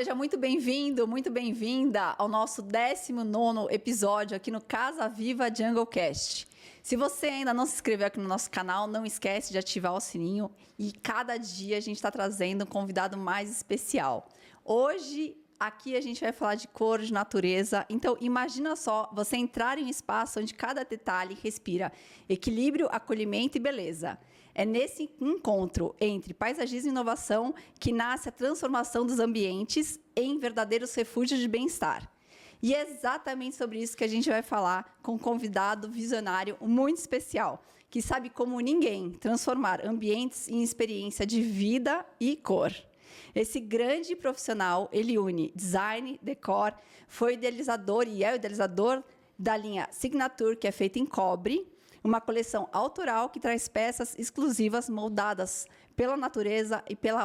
seja muito bem-vindo, muito bem-vinda ao nosso 19º episódio aqui no Casa Viva Junglecast. Se você ainda não se inscreveu aqui no nosso canal, não esquece de ativar o sininho e cada dia a gente está trazendo um convidado mais especial. Hoje, aqui a gente vai falar de cor, de natureza. Então, imagina só você entrar em um espaço onde cada detalhe respira equilíbrio, acolhimento e beleza. É nesse encontro entre paisagismo e inovação que nasce a transformação dos ambientes em verdadeiros refúgios de bem-estar. E é exatamente sobre isso que a gente vai falar com um convidado visionário muito especial, que sabe como ninguém transformar ambientes em experiência de vida e cor. Esse grande profissional, ele une design, decor, foi idealizador e é o idealizador da linha Signature, que é feita em cobre, uma coleção autoral que traz peças exclusivas moldadas pela natureza e pela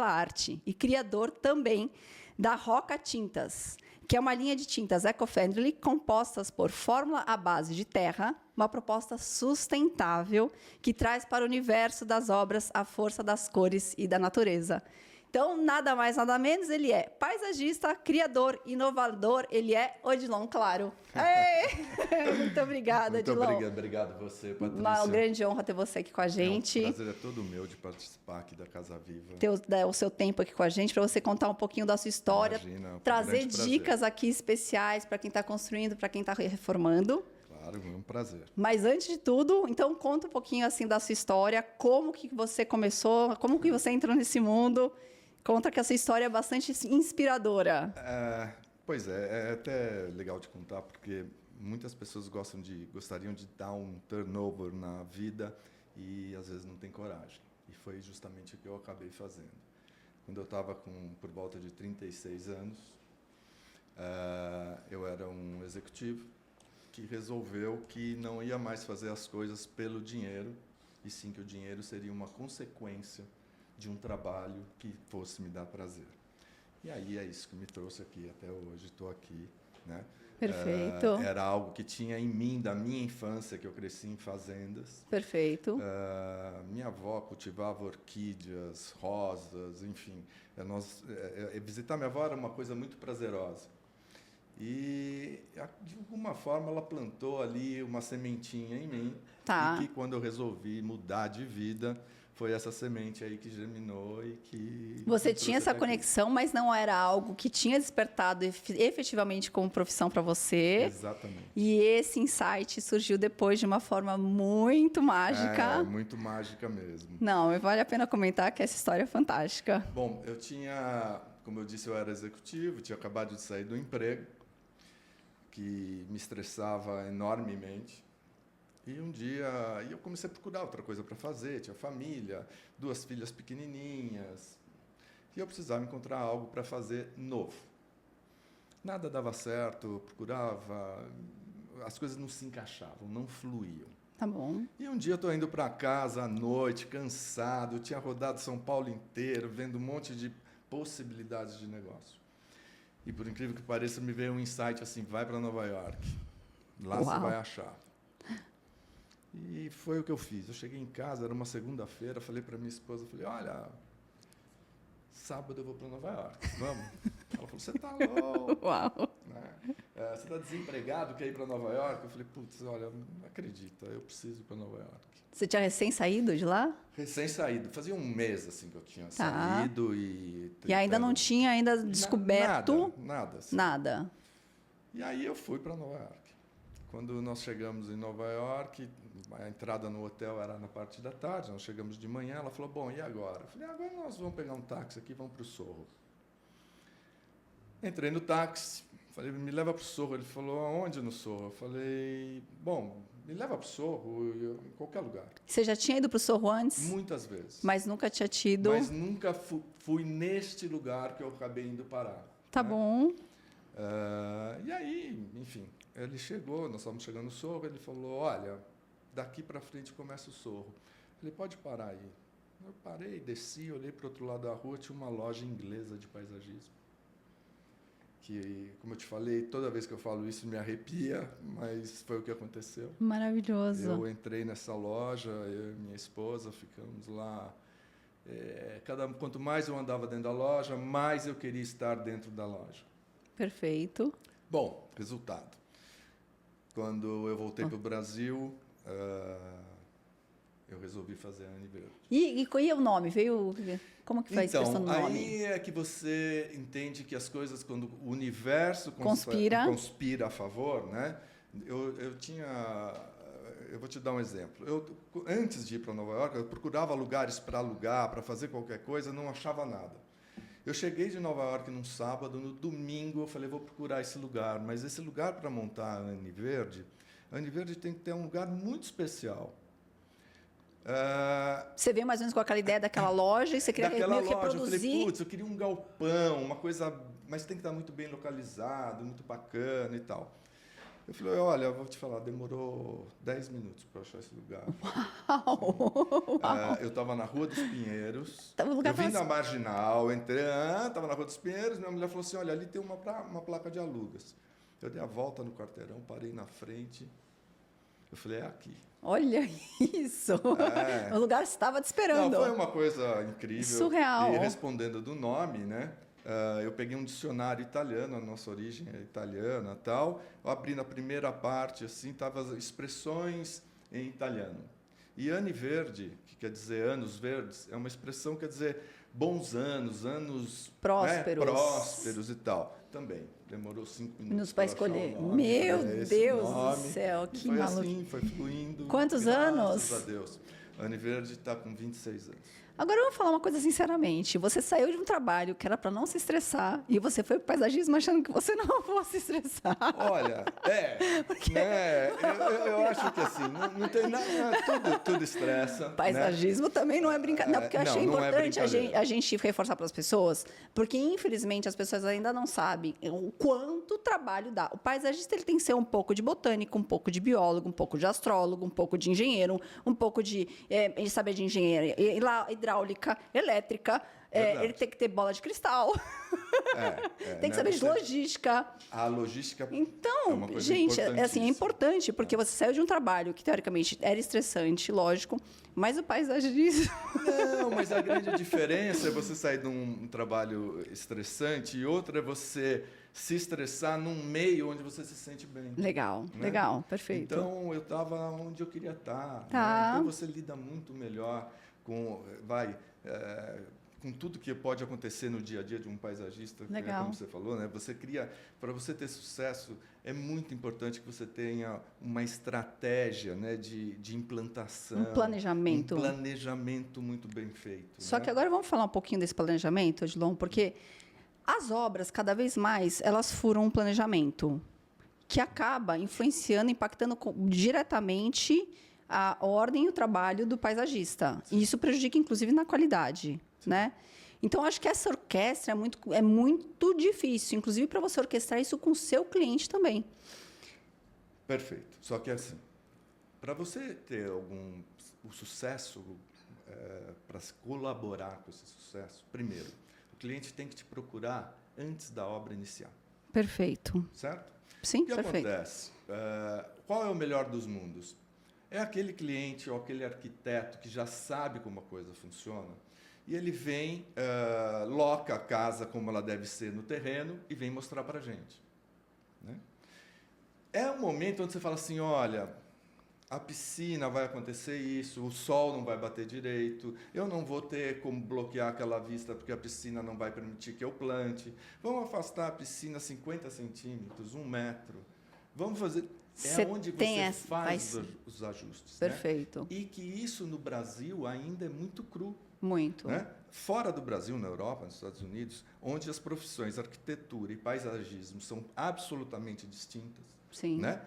arte. E criador também da Roca Tintas, que é uma linha de tintas eco-friendly compostas por fórmula à base de terra, uma proposta sustentável que traz para o universo das obras a força das cores e da natureza. Então, nada mais, nada menos, ele é paisagista, criador, inovador, ele é Odilon Claro. Muito obrigada, Odilon. Muito obrigado a você, Patrícia. Uma grande honra ter você aqui com a gente. O prazer é todo meu de participar aqui da Casa Viva. Ter o seu tempo aqui com a gente, para você contar um pouquinho da sua história, trazer dicas aqui especiais para quem está construindo, para quem está reformando. Claro, é um prazer. Mas antes de tudo, então conta um pouquinho assim da sua história, como que você começou, como que você entrou nesse mundo. Conta que essa história é bastante inspiradora. Pois é até legal de contar, porque muitas pessoas gostariam de dar um turnover na vida e às vezes não tem coragem. E foi justamente o que eu acabei fazendo. Quando eu estava por volta de 36 anos, eu era um executivo que resolveu que não ia mais fazer as coisas pelo dinheiro, e sim que o dinheiro seria uma consequência de um trabalho que fosse me dar prazer. E aí é isso que me trouxe aqui até hoje, estou aqui, né? Perfeito. Era algo que tinha em mim da minha infância, que eu cresci em fazendas. Perfeito. Minha avó cultivava orquídeas, rosas, enfim. Visitar minha avó era uma coisa muito prazerosa. E, de alguma forma, ela plantou ali uma sementinha em mim. Tá. E que, quando eu resolvi mudar de vida, foi essa semente aí que germinou e que... Você tinha essa conexão, mas não era algo que tinha despertado efetivamente como profissão para você. Exatamente. E esse insight surgiu depois de uma forma muito mágica. Muito mágica mesmo. Não, vale a pena comentar que essa história é fantástica. Bom, como eu disse, eu era executivo, tinha acabado de sair do emprego, que me estressava enormemente. E um dia eu comecei a procurar outra coisa para fazer, tinha família, 2 filhas pequenininhas, e eu precisava encontrar algo para fazer novo. Nada dava certo, procurava, as coisas não se encaixavam, não fluíam. Tá bom. E um dia eu estou indo para casa à noite, cansado, eu tinha rodado São Paulo inteiro, vendo um monte de possibilidades de negócio. E por incrível que pareça, me veio um insight assim, vai para Nova York, lá Uau. você vai achar. E foi o que eu fiz. Eu cheguei em casa, era uma segunda-feira, falei para minha esposa, olha, sábado eu vou para Nova York, vamos? Ela falou, você tá louco? Uau. Né? Você está desempregado, quer ir para Nova York? Eu falei, putz, olha, não acredita, eu preciso ir para Nova York. Você tinha recém-saído de lá? Recém-saído. Fazia um mês assim que eu tinha saído e... E ainda não tinha descoberto... Nada. Assim. Nada. E aí eu fui para Nova York. Quando nós chegamos em Nova York, a entrada no hotel era na parte da tarde, nós chegamos de manhã, ela falou, bom, e agora? Eu falei, agora nós vamos pegar um táxi aqui e vamos para o Sorro. Entrei no táxi, falei, me leva para o Sorro. Ele falou, aonde no Sorro? Eu falei, bom, me leva para o Sorro, em qualquer lugar. Você já tinha ido para o Sorro antes? Muitas vezes. Mas nunca tinha tido... Mas nunca fui neste lugar que eu acabei indo parar. Tá, né? Bom. E aí, enfim, ele chegou, nós estávamos chegando no Sorro, ele falou, olha, daqui para frente começa o Sorro. Ele pode parar aí. Eu parei, desci, olhei para o outro lado da rua, tinha uma loja inglesa de paisagismo. Que, como eu te falei, toda vez que eu falo isso me arrepia, mas foi o que aconteceu. Maravilhoso. Eu entrei nessa loja, eu e minha esposa ficamos lá Quanto mais eu andava dentro da loja, mais eu queria estar dentro da loja. Perfeito. Bom, resultado. Quando eu voltei para o Brasil, eu resolvi fazer a Anne Verde. E o nome? Como que foi a expressão do nome? Aí é que você entende que as coisas, quando o universo conspira a favor, né? Eu vou te dar um exemplo. Antes de ir para Nova York, eu procurava lugares para alugar, para fazer qualquer coisa, não achava nada. Eu cheguei de Nova York num sábado, no domingo eu falei, vou procurar esse lugar, mas esse lugar para montar a Anne Verde tem que ter um lugar muito especial. Você veio mais ou menos com aquela ideia daquela loja e você queria meio que reproduzir... Eu falei, putz, eu queria um galpão, uma coisa... Mas tem que estar muito bem localizado, muito bacana e tal. Eu falei, olha, eu vou te falar, demorou 10 minutos para achar esse lugar. Uau! Eu estava na Rua dos Pinheiros, eu vim da Marginal, entrei, estava na Rua dos Pinheiros, minha mulher falou assim, olha, ali tem uma placa de alugas. Eu dei a volta no quarteirão, parei na frente, eu falei, é aqui. Olha isso! O lugar estava te esperando. Não, foi uma coisa incrível. Surreal. E respondendo do nome, né? Eu peguei um dicionário italiano, a nossa origem é italiana, tal. Eu abri na primeira parte, assim, tava as expressões em italiano. E Anne Verde, que quer dizer anos verdes, é uma expressão que quer dizer bons anos prósperos, né? Prósperos e tal. Também demorou 5 minutos para escolher. Meu Deus do céu, que maluco! Foi assim, foi fluindo. Quantos anos? Graças a Deus. Anne Verde está com 26 anos. Agora eu vou falar uma coisa sinceramente. Você saiu de um trabalho que era para não se estressar e você foi para o paisagismo achando que você não fosse estressar. Olha, porque... né, eu acho que assim, não tem nada, tudo estressa. Paisagismo, né? Também não é brincadeira. Não, porque eu achei importante a gente reforçar para as pessoas, porque infelizmente as pessoas ainda não sabem o quanto trabalho dá. O paisagista ele tem que ser um pouco de botânico, um pouco de biólogo, um pouco de astrólogo, um pouco de engenheiro, um pouco de saber de engenharia, hidráulica, elétrica, ele tem que ter bola de cristal, tem que saber de logística. A logística então, é uma coisa gente, assim, é importante, porque você saiu de um trabalho que, teoricamente, era estressante, lógico, mas o paisagismo... Não, mas a grande diferença é você sair de um trabalho estressante e outra é você se estressar num meio onde você se sente bem. Legal, né? Legal, perfeito. Então, eu estava onde eu queria estar. Tá. Né? Então, você lida muito melhor com tudo que pode acontecer no dia a dia de um paisagista, como você falou, né? Você cria, para você ter sucesso, é muito importante que você tenha uma estratégia, né, de implantação. Um planejamento. Um planejamento muito bem feito. Só que agora vamos falar um pouquinho desse planejamento, Odilon, porque as obras, cada vez mais, elas furam um planejamento que acaba influenciando, impactando diretamente a ordem e o trabalho do paisagista. Sim. E isso prejudica, inclusive, na qualidade, né? Então, acho que essa orquestra é muito difícil, inclusive para você orquestrar isso com o seu cliente também. Perfeito. Só que, assim, para você ter o sucesso, para colaborar com esse sucesso, primeiro, o cliente tem que te procurar antes da obra iniciar. Perfeito. Certo? Sim, o que perfeito. acontece? Qual é o melhor dos mundos? É aquele cliente ou aquele arquiteto que já sabe como a coisa funciona e ele vem, loca a casa como ela deve ser no terreno e vem mostrar para a gente. Né? É um momento onde você fala assim, olha, a piscina vai acontecer isso, o sol não vai bater direito, eu não vou ter como bloquear aquela vista porque a piscina não vai permitir que eu plante, vamos afastar a piscina 50 centímetros, 1 metro, vamos fazer... onde você faz os ajustes. Perfeito. Né? E que isso no Brasil ainda é muito cru. Muito. Né? Fora do Brasil, na Europa, nos Estados Unidos, onde as profissões arquitetura e paisagismo são absolutamente distintas. Sim. Né?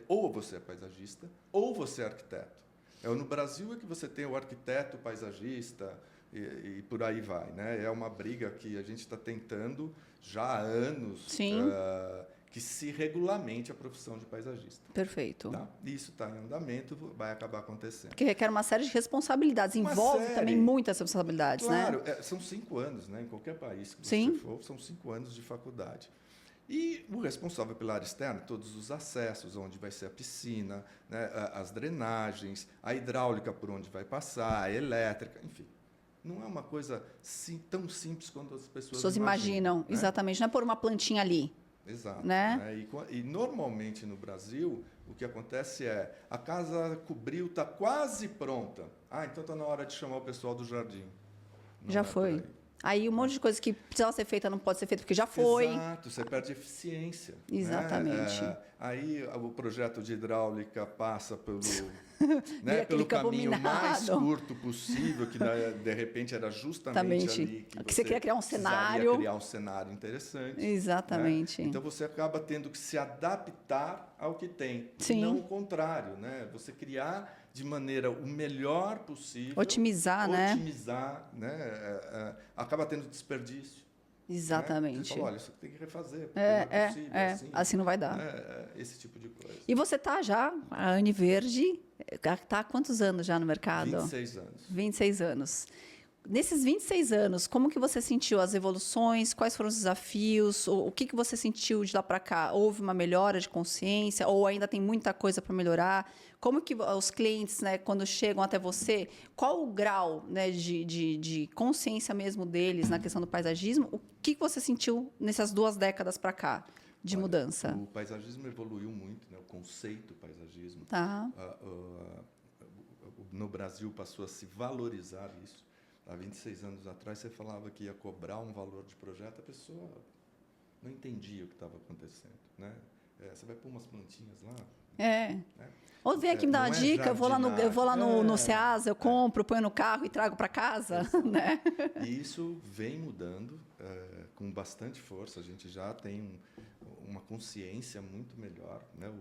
Ou você é paisagista, ou você é arquiteto. No Brasil é que você tem o arquiteto, o paisagista e por aí vai. Né? É uma briga que a gente está tentando já há anos. Sim. Que se regulamente a profissão de paisagista. Perfeito. Tá? Isso está em andamento, vai acabar acontecendo. Porque requer uma série de responsabilidades, envolve também muitas responsabilidades, claro, né? São 5 anos, né? Em qualquer país que Sim. você for, são 5 anos de faculdade. E o responsável pela área externa, todos os acessos, onde vai ser a piscina, né? As drenagens, a hidráulica por onde vai passar, a elétrica, enfim. não é uma coisa tão simples quanto as pessoas imaginam, né? Exatamente. Não é pôr uma plantinha ali. Exato. Né? E normalmente no Brasil, o que acontece é, a casa cobriu, está quase pronta. Então está na hora de chamar o pessoal do jardim. Não já foi. Aí um monte de coisa que precisava ser feita não pode ser feita porque já foi. Exato, você perde eficiência. Exatamente. Né? Aí o projeto de hidráulica passa pelo caminho mais curto possível, que de repente era justamente ali que você queria criar um cenário. Criar um cenário interessante. Exatamente. Né? Então você acaba tendo que se adaptar ao que tem. Sim. E não o contrário, né? Você criar de maneira o melhor possível. Otimizar, né? Acaba tendo desperdício. Né? Você fala, olha, isso tem que refazer. Não é possível, assim não vai dar. Esse tipo de coisa. E você está já, a Anne Verde, está há quantos anos já no mercado? 26 anos. 26 anos. Nesses 26 anos, como que você sentiu as evoluções? Quais foram os desafios? O que você sentiu de lá para cá? Houve uma melhora de consciência ou ainda tem muita coisa para melhorar? Como que os clientes, né, quando chegam até você, qual o grau, né, de consciência mesmo deles na questão do paisagismo? O que você sentiu nessas 2 décadas para cá de mudança? O paisagismo evoluiu muito, né? O conceito paisagismo. Tá. No Brasil passou a se valorizar isso. Há 26 anos atrás, você falava que ia cobrar um valor de projeto, a pessoa não entendia o que estava acontecendo. Né? Você vai pôr umas plantinhas lá. Né? Ou vem aqui me dar uma dica, eu vou lá no Ceasa, eu compro, ponho no carro e trago para casa. Né? E isso vem mudando com bastante força. A gente já tem uma consciência muito melhor. Né?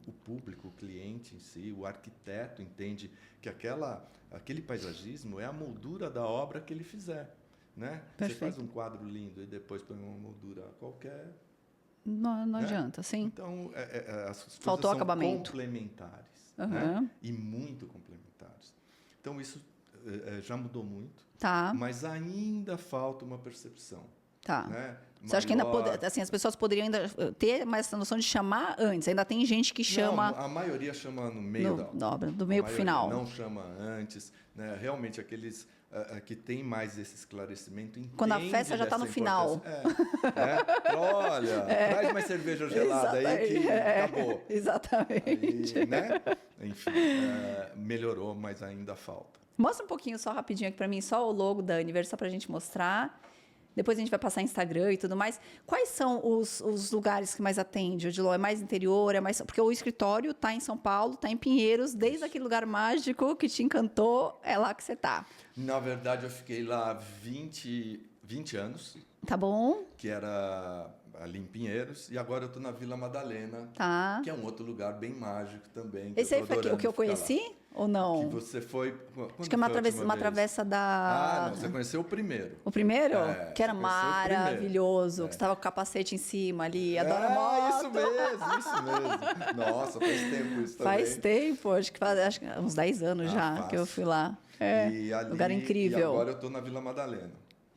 O público, o cliente em si, o arquiteto entende que aquele paisagismo é a moldura da obra que ele fizer. Né? Você faz um quadro lindo e depois põe uma moldura qualquer. Não adianta, sim. Então, as coisas Faltou são acabamento. Complementares. Né? E muito complementares. Então, isso já mudou muito. Tá. Mas ainda falta uma percepção. Tá. Né? Você acha que ainda assim, as pessoas poderiam ainda ter mais essa noção de chamar antes? Ainda tem gente que chama... Não, a maioria chama no meio da obra. Do meio para o final. Não chama antes. Né? Realmente, aqueles que têm mais esse esclarecimento entendem. Quando a festa já está no final. Olha, traz mais cerveja gelada aí que acabou. Exatamente. Aí, né? Enfim, melhorou, mas ainda falta. Mostra um pouquinho só rapidinho aqui para mim, só o logo da Universo, só para a gente mostrar. Depois a gente vai passar Instagram e tudo mais. Quais são os lugares que mais atende, Odilon? É mais interior? Porque o escritório está em São Paulo, está em Pinheiros, desde aquele lugar mágico que te encantou, é lá que você está. Na verdade, eu fiquei lá 20 anos. Tá bom. Que era ali em Pinheiros. E agora eu estou na Vila Madalena, que é um outro lugar bem mágico também. Esse aí foi o que eu conheci? Ou não? Que você foi... Acho que é uma travessa da... não, você conheceu o primeiro. O primeiro? Que era maravilhoso, que você estava com o capacete em cima ali, adora moto. Isso mesmo. Nossa, faz tempo isso também. Faz tempo, acho que uns 10 anos já que eu fui lá. Lugar incrível. E agora eu estou na Vila Madalena.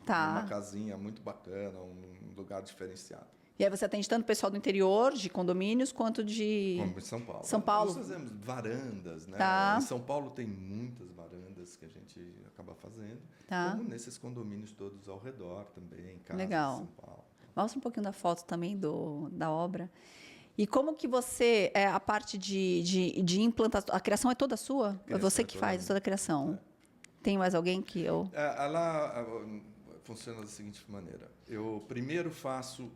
Tá. Uma casinha muito bacana, um lugar diferenciado. E aí você atende tanto o pessoal do interior, de condomínios, quanto de... Como em São Paulo. São Paulo. Nós fazemos varandas, né? Tá. Em São Paulo tem muitas varandas que a gente acaba fazendo. Tá. Como nesses condomínios todos ao redor também, casas Legal. de São Paulo. Mostra um pouquinho da foto também da obra. E como que você... a parte de implantação... A criação é toda sua? É você que faz toda a criação? Tem mais alguém que eu... Ela funciona da seguinte maneira. Eu primeiro faço...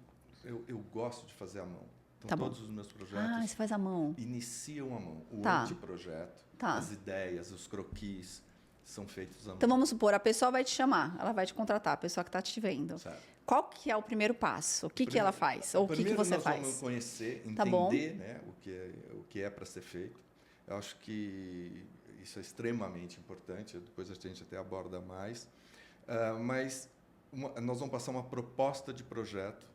Eu gosto de fazer à mão. Então, todos os meus projetos... você faz à mão. Iniciam à mão. O anteprojeto, as ideias, os croquis são feitos à mão. Então, vamos supor, a pessoa vai te chamar, ela vai te contratar, a pessoa que está te vendo. Certo. Qual que é o primeiro passo? O que ela faz? Ou o que você faz? Primeiro nós vamos conhecer, entender né, o que é para ser feito. Eu acho que isso é extremamente importante, depois a gente até aborda mais. Mas nós vamos passar uma proposta de projeto.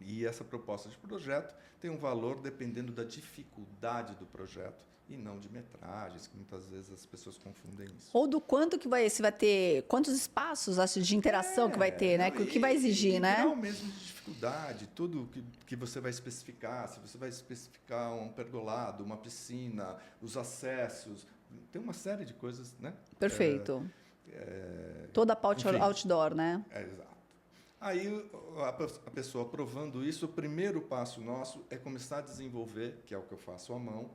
E essa proposta de projeto tem um valor dependendo da dificuldade do projeto e não de metragens, que muitas vezes as pessoas confundem isso. Ou do quanto que vai ter, quantos espaços de interação que vai ter, né? O que vai exigir, né? Grau mesmo de dificuldade, tudo que você vai especificar, se você vai especificar um pergolado, uma piscina, os acessos, tem uma série de coisas, né? Perfeito. Toda a pauta enfim. outdoor, né? Exato. Aí, a pessoa aprovando isso, o primeiro passo nosso é começar a desenvolver, que é o que eu faço à mão,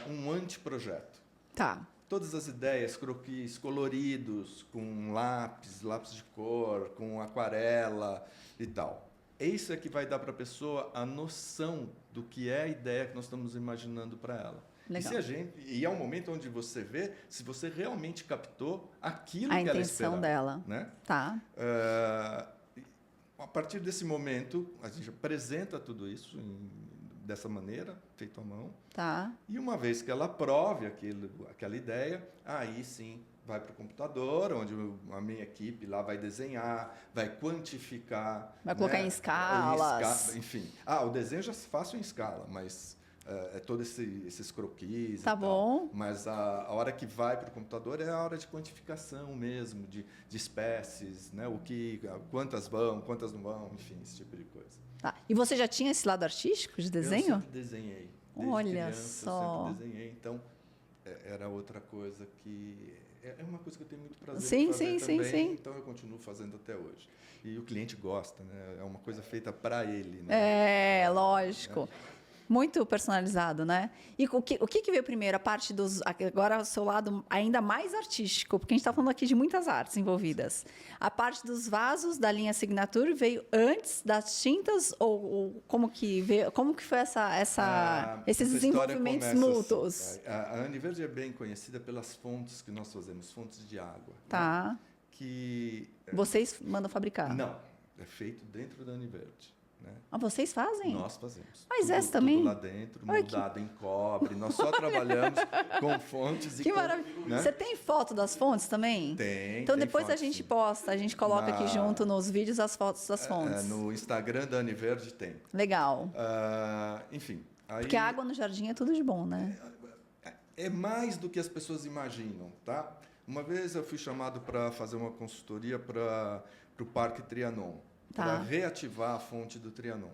um anteprojeto. Tá. Todas as ideias, croquis coloridos, com lápis de cor, com aquarela e tal. Isso é que vai dar para a pessoa a noção do que é a ideia que nós estamos imaginando para ela. Legal. E é um momento onde você vê se você realmente captou aquilo A que ela intenção esperava, dela. né? Tá. A partir desse momento, a gente apresenta tudo isso dessa maneira, feito à mão. Tá. E uma vez que ela aprove aquela ideia, aí sim vai para o computador, onde a minha equipe lá vai desenhar, vai quantificar. Vai colocar em escalas. Enfim. O desenho eu já faço em escala, mas é todos esses croquis Tá e bom. tal. Mas a hora que vai para o computador é a hora de quantificação mesmo, de espécies, né? Quantas vão, quantas não vão, enfim, esse tipo de coisa. Tá. E você já tinha esse lado artístico de desenho? Eu sempre desenhei. Desde Olha criança, só. eu sempre desenhei. Então, era outra coisa que... É uma coisa que eu tenho muito prazer Sim, em fazer sim, também. sim. Então, eu continuo fazendo até hoje. E o cliente gosta, né? É uma coisa feita para ele, né? Lógico. Muito personalizado, né? E o que veio primeiro? A parte dos... Agora, o seu lado ainda mais artístico, porque a gente está falando aqui de muitas artes envolvidas. A parte dos vasos da linha Signature veio antes das tintas? Ou como que veio? Como que foi esses desenvolvimentos mútuos? Assim. A Aniverde é bem conhecida pelas fontes que nós fazemos, fontes de água. Tá. Né? Que... Vocês mandam fabricar? Não. É feito dentro da Aniverde. Né? Vocês fazem? Nós fazemos. Mas essa também? Tudo lá dentro, moldado em cobre. Nós só trabalhamos com fontes. Que maravilha. Né? Você tem foto das fontes também? Tem. Então, tem depois foto, a gente sim. posta, a gente coloca aqui junto nos vídeos as fotos das fontes. No Instagram da Aniverde tem. Legal. Enfim. Aí, porque a água no jardim é tudo de bom, né? É mais do que as pessoas imaginam, tá? Uma vez eu fui chamado para fazer uma consultoria para o Parque Trianon. Tá. Para reativar a fonte do Trianon.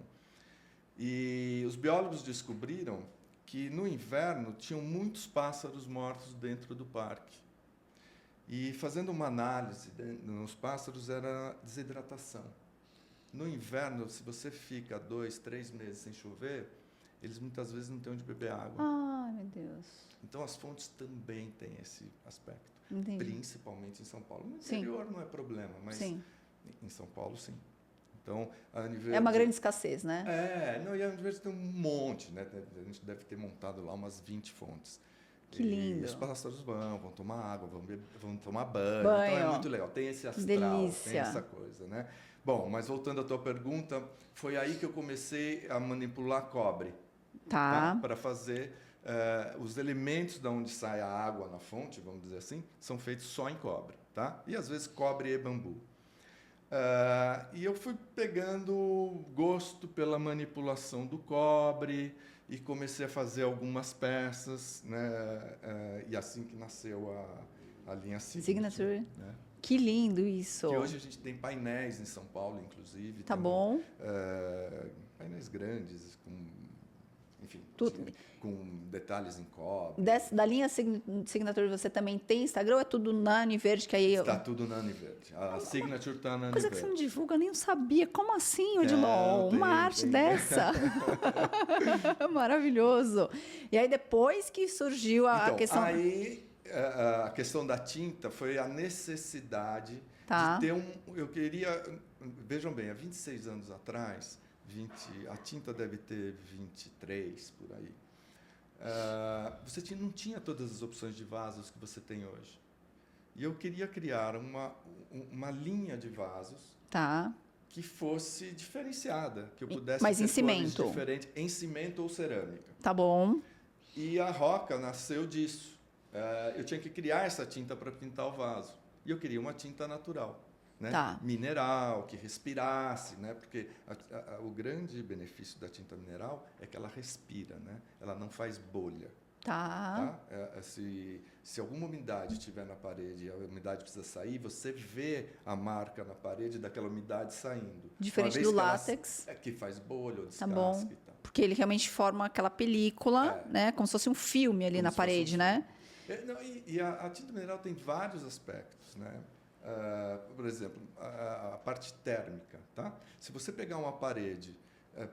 E os biólogos descobriram que no inverno tinham muitos pássaros mortos dentro do parque. E fazendo uma análise nos pássaros era desidratação. No inverno, se você fica 2, 3 meses sem chover, eles muitas vezes não têm onde beber água. Ai, meu Deus. Então as fontes também têm esse aspecto. Entendi. Principalmente em São Paulo. No interior não é problema, mas sim. Em São Paulo sim. Então, a Aniverde... É uma grande escassez, né? E a Aniverde tem um monte, né? A gente deve ter montado lá umas 20 fontes. Que lindo. E os pássaros vão tomar água, vão tomar banho. Então, é muito legal. Tem esse astral, delícia. tem essa coisa, né? Bom, mas voltando à tua pergunta, foi aí que eu comecei a manipular cobre. Tá. Para fazer... os elementos de onde sai a água na fonte, vamos dizer assim, são feitos só em cobre, tá? E, às vezes, cobre e bambu. E eu fui pegando gosto pela manipulação do cobre e comecei a fazer algumas peças, né? E assim que nasceu a linha Signature. Né? Que lindo isso! Que hoje a gente tem painéis em São Paulo, inclusive. Tá bom. Painéis grandes, enfim, com detalhes em cobre. Da linha Signature você também tem Instagram ou é tudo na Aniverde? Que aí Está tudo na Aniverde. A Signature está na Aniverde. Coisa que você não divulga, nem sabia. Como assim, Odilon? Uma arte dessa? Maravilhoso. E aí, depois que surgiu a questão... Aí, a questão da tinta foi a necessidade de ter Eu queria... Vejam bem, há 26 anos atrás... a tinta deve ter 23, por aí. Você não tinha todas as opções de vasos que você tem hoje. E eu queria criar uma linha de vasos que fosse diferenciada, que eu pudesse mas ter em cimento. Diferentes, em cimento ou cerâmica. Tá bom. E a Roca nasceu disso. Eu tinha que criar essa tinta para pintar o vaso. E eu queria uma tinta natural. Né? Mineral, que respirasse, né? Porque o grande benefício da tinta mineral é que ela respira, né? Ela não faz bolha. Tá? Se alguma umidade estiver na parede e a umidade precisa sair, você vê a marca na parede daquela umidade saindo. Diferente do látex. Que faz bolha ou descasca. Tá bom. E tal. Porque ele realmente forma aquela película, né? Como se fosse um filme ali na parede, né? A tinta mineral tem vários aspectos, né? Por exemplo, a parte térmica, tá? Se você pegar uma parede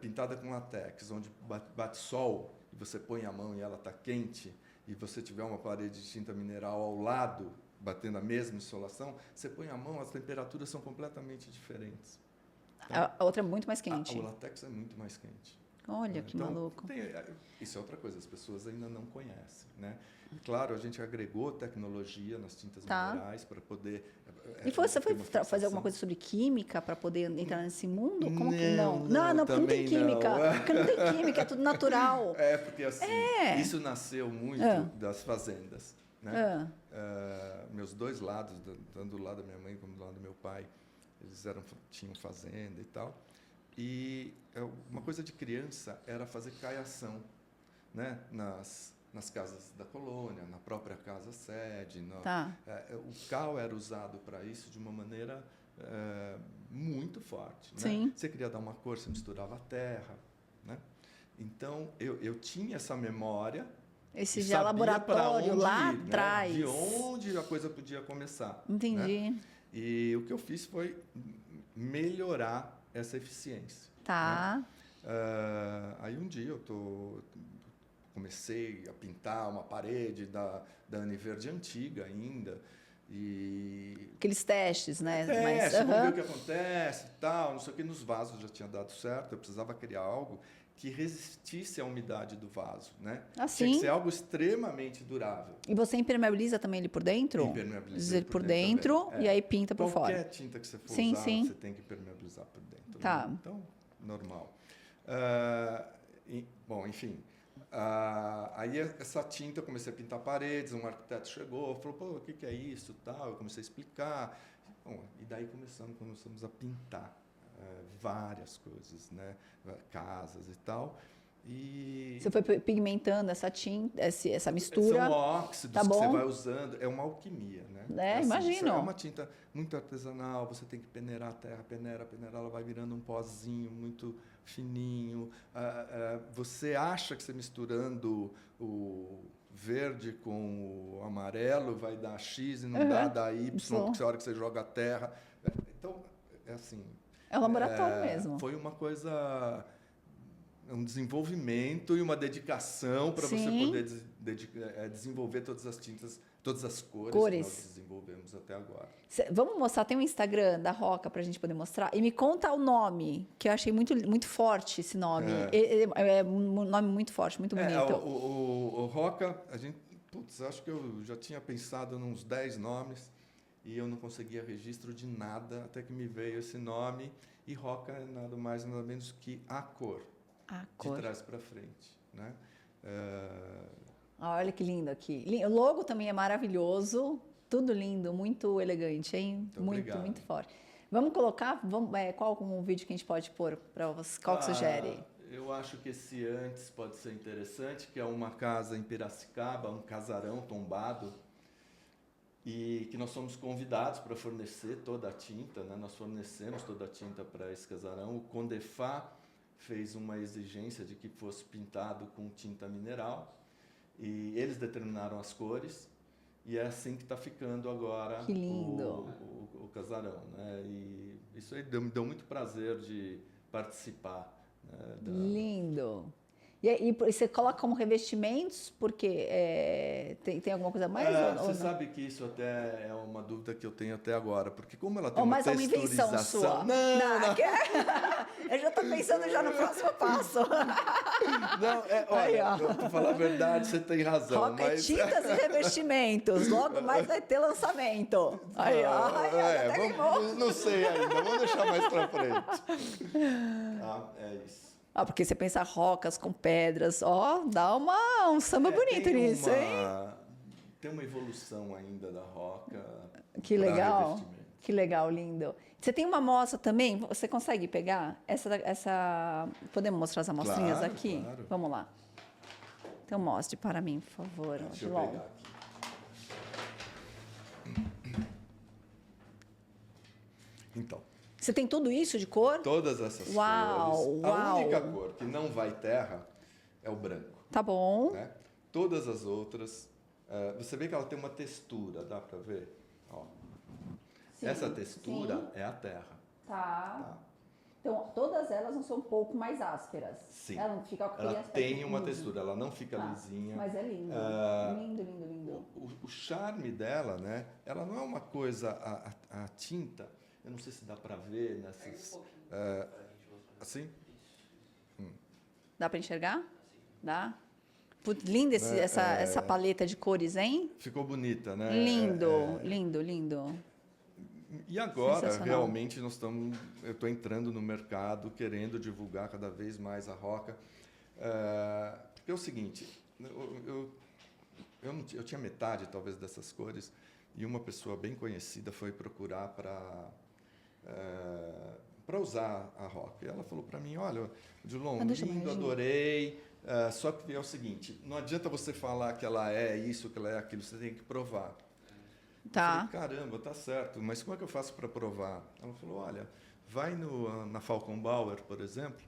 pintada com látex, onde bate sol e você põe a mão e ela está quente, e você tiver uma parede de tinta mineral ao lado, batendo a mesma insolação, você põe a mão, as temperaturas são completamente diferentes. Tá? A outra é muito mais quente. O látex é muito mais quente. Olha, que maluco. Isso é outra coisa, as pessoas ainda não conhecem, né? Claro, a gente agregou tecnologia nas tintas minerais para poder... E você foi fazer alguma coisa sobre química para poder entrar nesse mundo? Como que não? Não, porque não tem química. Porque não tem química, é tudo natural. Porque assim, isso nasceu muito das fazendas, né? Meus dois lados, tanto do lado da minha mãe como do lado do meu pai, eles tinham fazenda e tal. E uma coisa de criança era fazer caiação, né? Nas casas da colônia, na própria casa sede. O cal era usado para isso de uma maneira muito forte. Sim. Né? Você queria dar uma cor, você misturava a terra. Né? Então, eu tinha essa memória. Esse já laboratório lá ir, atrás. Né? De onde a coisa podia começar. Entendi. Né? E o que eu fiz foi melhorar essa eficiência. Tá. Né? Aí um dia comecei a pintar uma parede da Anne Verde antiga ainda. E aqueles testes, né? Vamos ver o que acontece e tal, não sei o que. Nos vasos já tinha dado certo, eu precisava criar algo que resistisse à umidade do vaso, né? Assim? Tinha que ser algo extremamente durável. E você impermeabiliza também ele por dentro? Impermeabiliza ele por dentro e aí pinta por fora. Qualquer tinta que você for usar, você tem que impermeabilizar por dentro. Tá. Né? Então, normal. Bom, enfim. Aí essa tinta eu comecei a pintar paredes, um arquiteto chegou, falou, pô, o que é isso, tal. Eu comecei a explicar. Bom, e daí começamos a pintar várias coisas, né? Casas e tal. E você foi pigmentando essa tinta, essa mistura. São óxidos que você vai usando. É uma alquimia, né? Assim, imagino. É uma tinta muito artesanal. Você tem que peneirar a terra, peneira, ela vai virando um pozinho muito fininho. Você acha que você misturando o verde com o amarelo vai dar X e não dá Y, porque a hora que você joga a terra. Então, é assim... É um laboratório mesmo. Foi uma coisa... um desenvolvimento e uma dedicação para você poder desenvolver todas as tintas, todas as cores que nós desenvolvemos até agora. Vamos mostrar, tem um Instagram da Roca para a gente poder mostrar. E me conta o nome, que eu achei muito, muito forte esse nome. É um nome muito forte, muito bonito. O Roca, acho que eu já tinha pensado em uns 10 nomes e eu não conseguia registro de nada até que me veio esse nome. E Roca é nada mais, nada menos que a cor. De trás para frente, né? Olha que lindo aqui. O logo também é maravilhoso, tudo lindo, muito elegante, hein? Muito forte. Vamos colocar, qual um vídeo que a gente pode pôr para você? Qual que sugere? Eu acho que esse antes pode ser interessante, que é uma casa em Piracicaba, um casarão tombado, e que nós somos convidados para fornecer toda a tinta, né? Nós fornecemos toda a tinta para esse casarão. O Condefá fez uma exigência de que fosse pintado com tinta mineral e eles determinaram as cores e é assim que está ficando agora o casarão, né? E isso aí me deu muito prazer de participar. Né, Lindo! E você coloca como revestimentos, porque tem alguma coisa a mais? Você sabe que isso até é uma dúvida que eu tenho até agora, porque como ela tem uma texturização... uma invenção sua. Não. Eu já estou pensando já no próximo passo. Não, olha, para falar a verdade, você tem razão. Roca tintas e revestimentos, logo mais vai ter lançamento. Não sei ainda, vamos deixar mais para frente. É isso. Porque você pensa rocas com pedras, dá um samba bonito nisso, hein? Tem uma evolução ainda da roca. Que legal, que legal, lindo. Você tem uma amostra também, você consegue pegar? Podemos mostrar as amostrinhas aqui? Claro. Vamos lá. Então mostre para mim, por favor. Deixa eu pegar aqui. Então. Você tem tudo isso de cor? Todas essas cores. A única cor que não vai terra é o branco. Tá bom. Né? Todas as outras Você vê que ela tem uma textura, dá para ver? Ó. Sim, Essa textura sim. é a terra. Tá. Tá? Então, todas elas não são um pouco mais ásperas. Sim. Ela não fica com aquele Ela aspecto tem uma liso. textura, ela não fica Tá. lisinha. Mas é lindo. Ah, Lindo, lindo, lindo. O charme dela, né? Ela não é uma coisa, a tinta, eu não sei se dá para ver nessas, assim, Dá para enxergar? Dá? Putz, linda essa paleta de cores, hein? ficou bonita, né? Lindo, lindo, lindo. E agora, Sensacional. realmente, eu estou entrando no mercado, querendo divulgar cada vez mais a Roca. Porque é o seguinte, eu tinha metade, talvez, dessas cores, e uma pessoa bem conhecida foi procurar para usar a Roca. E ela falou para mim, olha, Dilon, lindo, adorei, só que é o seguinte, não adianta você falar que ela é isso, que ela é aquilo, você tem que provar. Tá. Eu falei, caramba, tá certo, mas como é que eu faço para provar? Ela falou, olha, vai na Falcon Bauer, por exemplo,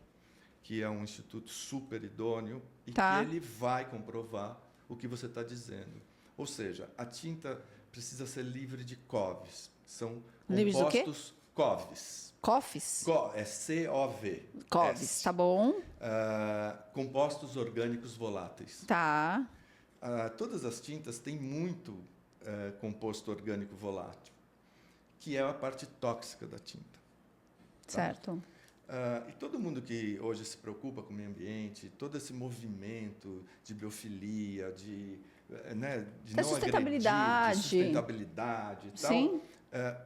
que é um instituto super idôneo, e que ele vai comprovar o que você está dizendo. Ou seja, a tinta precisa ser livre de COVs. São compostos COVs. COVs? É C-O-V. COVs, tá bom. Compostos orgânicos voláteis. Tá. Todas as tintas têm muito composto orgânico volátil, que é a parte tóxica da tinta. Tá? Certo. E todo mundo que hoje se preocupa com o meio ambiente, todo esse movimento de biofilia, de não sustentabilidade. agredir, de sustentabilidade e tal, Sim.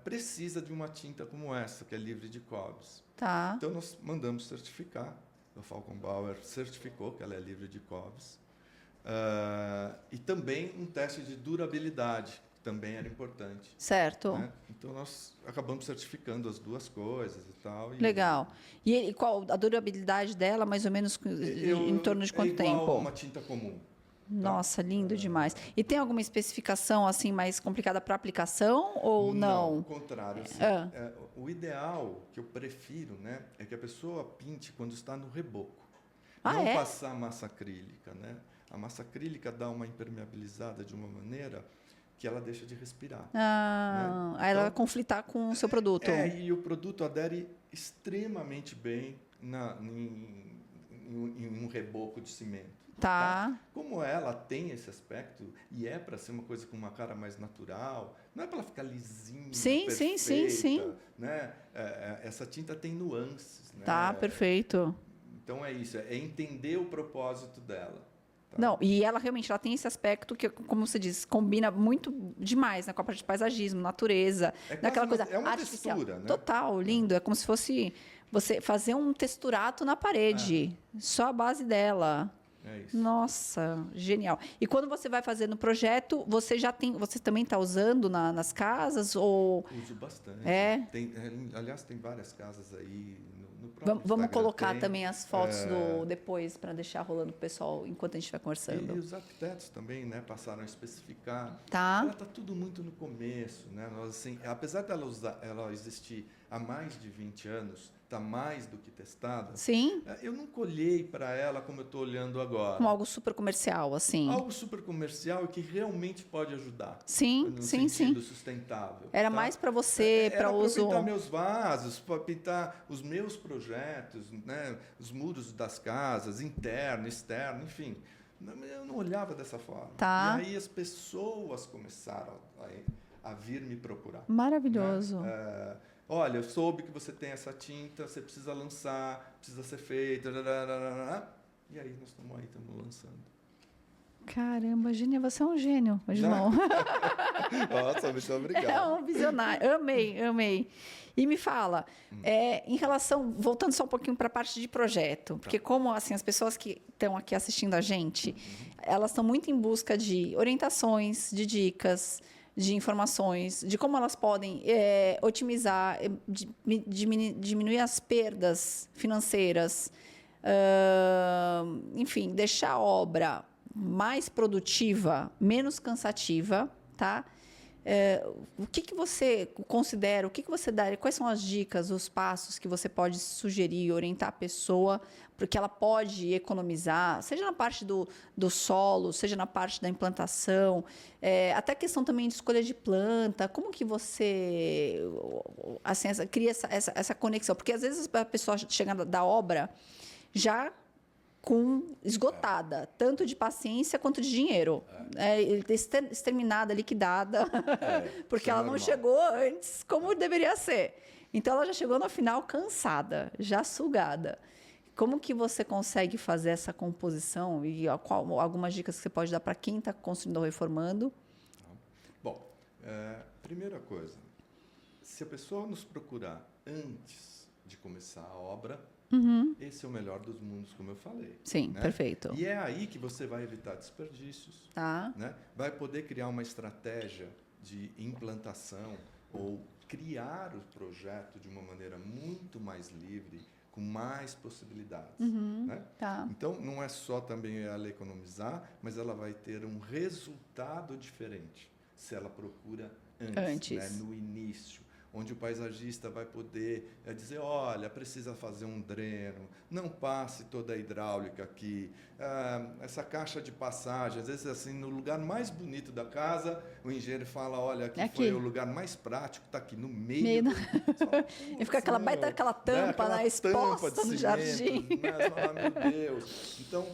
Precisa de uma tinta como essa, que é livre de COVs. Tá. Então, nós mandamos certificar, a Falcon Bauer certificou que ela é livre de COVs. E também um teste de durabilidade, que também era importante. Certo. Né? Então, nós acabamos certificando as duas coisas e tal. Legal. E qual a durabilidade dela, mais ou menos, em torno de quanto tempo? É igual uma tinta comum. Nossa, lindo demais. E tem alguma especificação assim mais complicada para aplicação ou não? Ao contrário. Assim, o ideal, que eu prefiro, né, é que a pessoa pinte quando está no reboco. Não passar massa acrílica, né? A massa acrílica dá uma impermeabilizada de uma maneira que ela deixa de respirar. Né? Aí ela vai conflitar com o seu produto. E o produto adere extremamente bem em um reboco de cimento. Tá? Como ela tem esse aspecto e é para ser uma coisa com uma cara mais natural, não é para ela ficar lisinha, perfeita, sim. Né? Essa tinta tem nuances. Né? Tá, perfeito. Então é isso, é entender o propósito dela. Tá? Não, e ela realmente tem esse aspecto que, como você diz, combina muito demais, né, com a parte de paisagismo, natureza, daquela coisa uma artificial. textura, né? Total, lindo. É como se fosse você fazer um texturato na parede, só a base dela. É isso. Nossa, genial. E quando você vai fazer no projeto, você também está usando nas casas ou? Uso bastante. Aliás, tem várias casas aí no próprio Vamos Instagram colocar também as fotos do depois para deixar rolando com o pessoal enquanto a gente vai conversando. E os arquitetos também, né, passaram a especificar. Tá. Ela está tudo muito no começo, né? Nós, assim, apesar dela ela existir há mais de 20 anos, está mais do que testada. Sim. Eu nunca olhei para ela como eu estou olhando agora. Como algo super comercial, assim. Algo super comercial e que realmente pode ajudar. Sim, no sim. sentido sustentável. Era mais para você, para uso. Para pintar meus vasos, para pintar os meus projetos, né? Os muros das casas, interno, externo, enfim. Eu não olhava dessa forma. Tá. E aí as pessoas começaram a vir me procurar. Maravilhoso. Né? Olha, eu soube que você tem essa tinta, você precisa lançar, precisa ser feita. E aí nós estamos lançando. Caramba, Gênia, você é um gênio, João. Nossa, muito obrigado. É um visionário. Amei. E me fala, em relação, voltando só um pouquinho para a parte de projeto, porque como assim as pessoas que estão aqui assistindo a gente, elas estão muito em busca de orientações, de dicas, de informações, de como elas podem otimizar, diminuir as perdas financeiras, enfim, deixar a obra mais produtiva, menos cansativa, tá? o que você considera, o que você daria, quais são as dicas, os passos que você pode sugerir, orientar a pessoa, porque ela pode economizar, seja na parte do solo, seja na parte da implantação, até a questão também de escolha de planta, como que você assim, cria essa conexão? Porque às vezes a pessoa chega da obra já esgotada, tanto de paciência quanto de dinheiro. Exterminada, liquidada, porque ela não chegou antes como deveria ser. Então, ela já chegou no final cansada, já sugada. Como que você consegue fazer essa composição? E algumas dicas que você pode dar para quem está construindo ou reformando? Bom, primeira coisa, se a pessoa nos procurar antes de começar a obra, esse é o melhor dos mundos, como eu falei. Sim, né? perfeito. E é aí que você vai evitar desperdícios, né? Vai poder criar uma estratégia de implantação ou criar o projeto de uma maneira muito mais livre, com mais possibilidades. Né? Então, não é só também ela economizar, mas ela vai ter um resultado diferente se ela procura antes. Né? No início. Onde o paisagista vai poder dizer, olha, precisa fazer um dreno, não passe toda a hidráulica aqui, essa caixa de passagem, às vezes assim, no lugar mais bonito da casa, o engenheiro fala, olha, aqui foi o lugar mais prático, está aqui no meio. E fica aquela tampa, né, exposta no jardim. Mas, meu Deus. Então,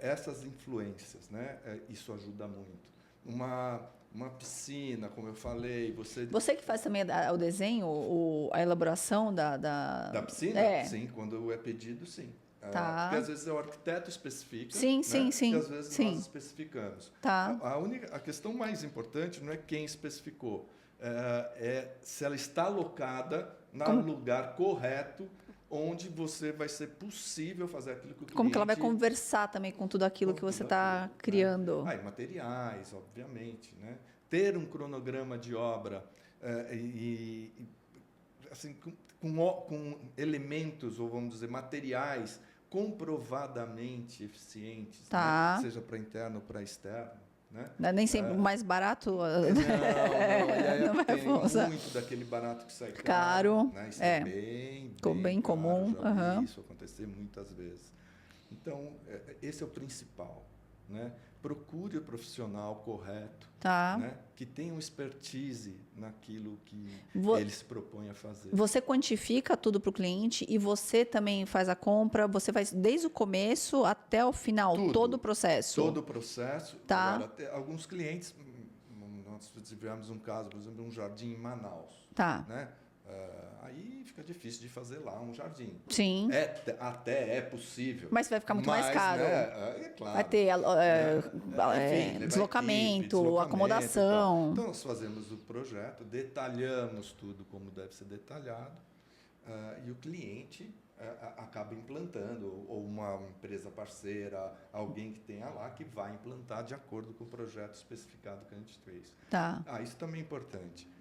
essas influências, né, isso ajuda muito. Uma piscina, como eu falei, Você que faz também o desenho, a elaboração da piscina? Sim, quando é pedido, sim. Porque às vezes o arquiteto especifica, sim. E às vezes nós especificamos. A questão mais importante não é quem especificou, é se ela está alocada no lugar correto, onde vai ser possível fazer aquilo que o cliente... Como que ela vai conversar também com tudo aquilo que você está criando. Né? E materiais, obviamente. Né? Ter um cronograma de obra assim, com elementos, ou vamos dizer, materiais comprovadamente eficientes, né? Seja para interno ou para externo. Né? Nem sempre o mais barato. Não. E aí não tem muito daquele barato que sai caro. Né? Isso é bem comum. Já vi isso acontecer muitas vezes. Então, esse é o principal. Né? Procure o profissional correto, né? Que tenha um expertise naquilo que ele se propõe a fazer. Você quantifica tudo para o cliente e você também faz a compra, você faz desde o começo até o final, todo o processo? Todo o processo. Agora, alguns clientes, nós tivemos um caso, por exemplo, um jardim em Manaus. Né? Aí fica difícil de fazer lá um jardim. Sim. Até é possível. Mas vai ficar muito mais caro. Né, claro. Vai ter deslocamento, acomodação. Então, nós fazemos o projeto, detalhamos tudo como deve ser detalhado, e o cliente acaba implantando, ou uma empresa parceira, alguém que tenha lá, que vai implantar de acordo com o projeto especificado que a gente fez. Isso também é importante.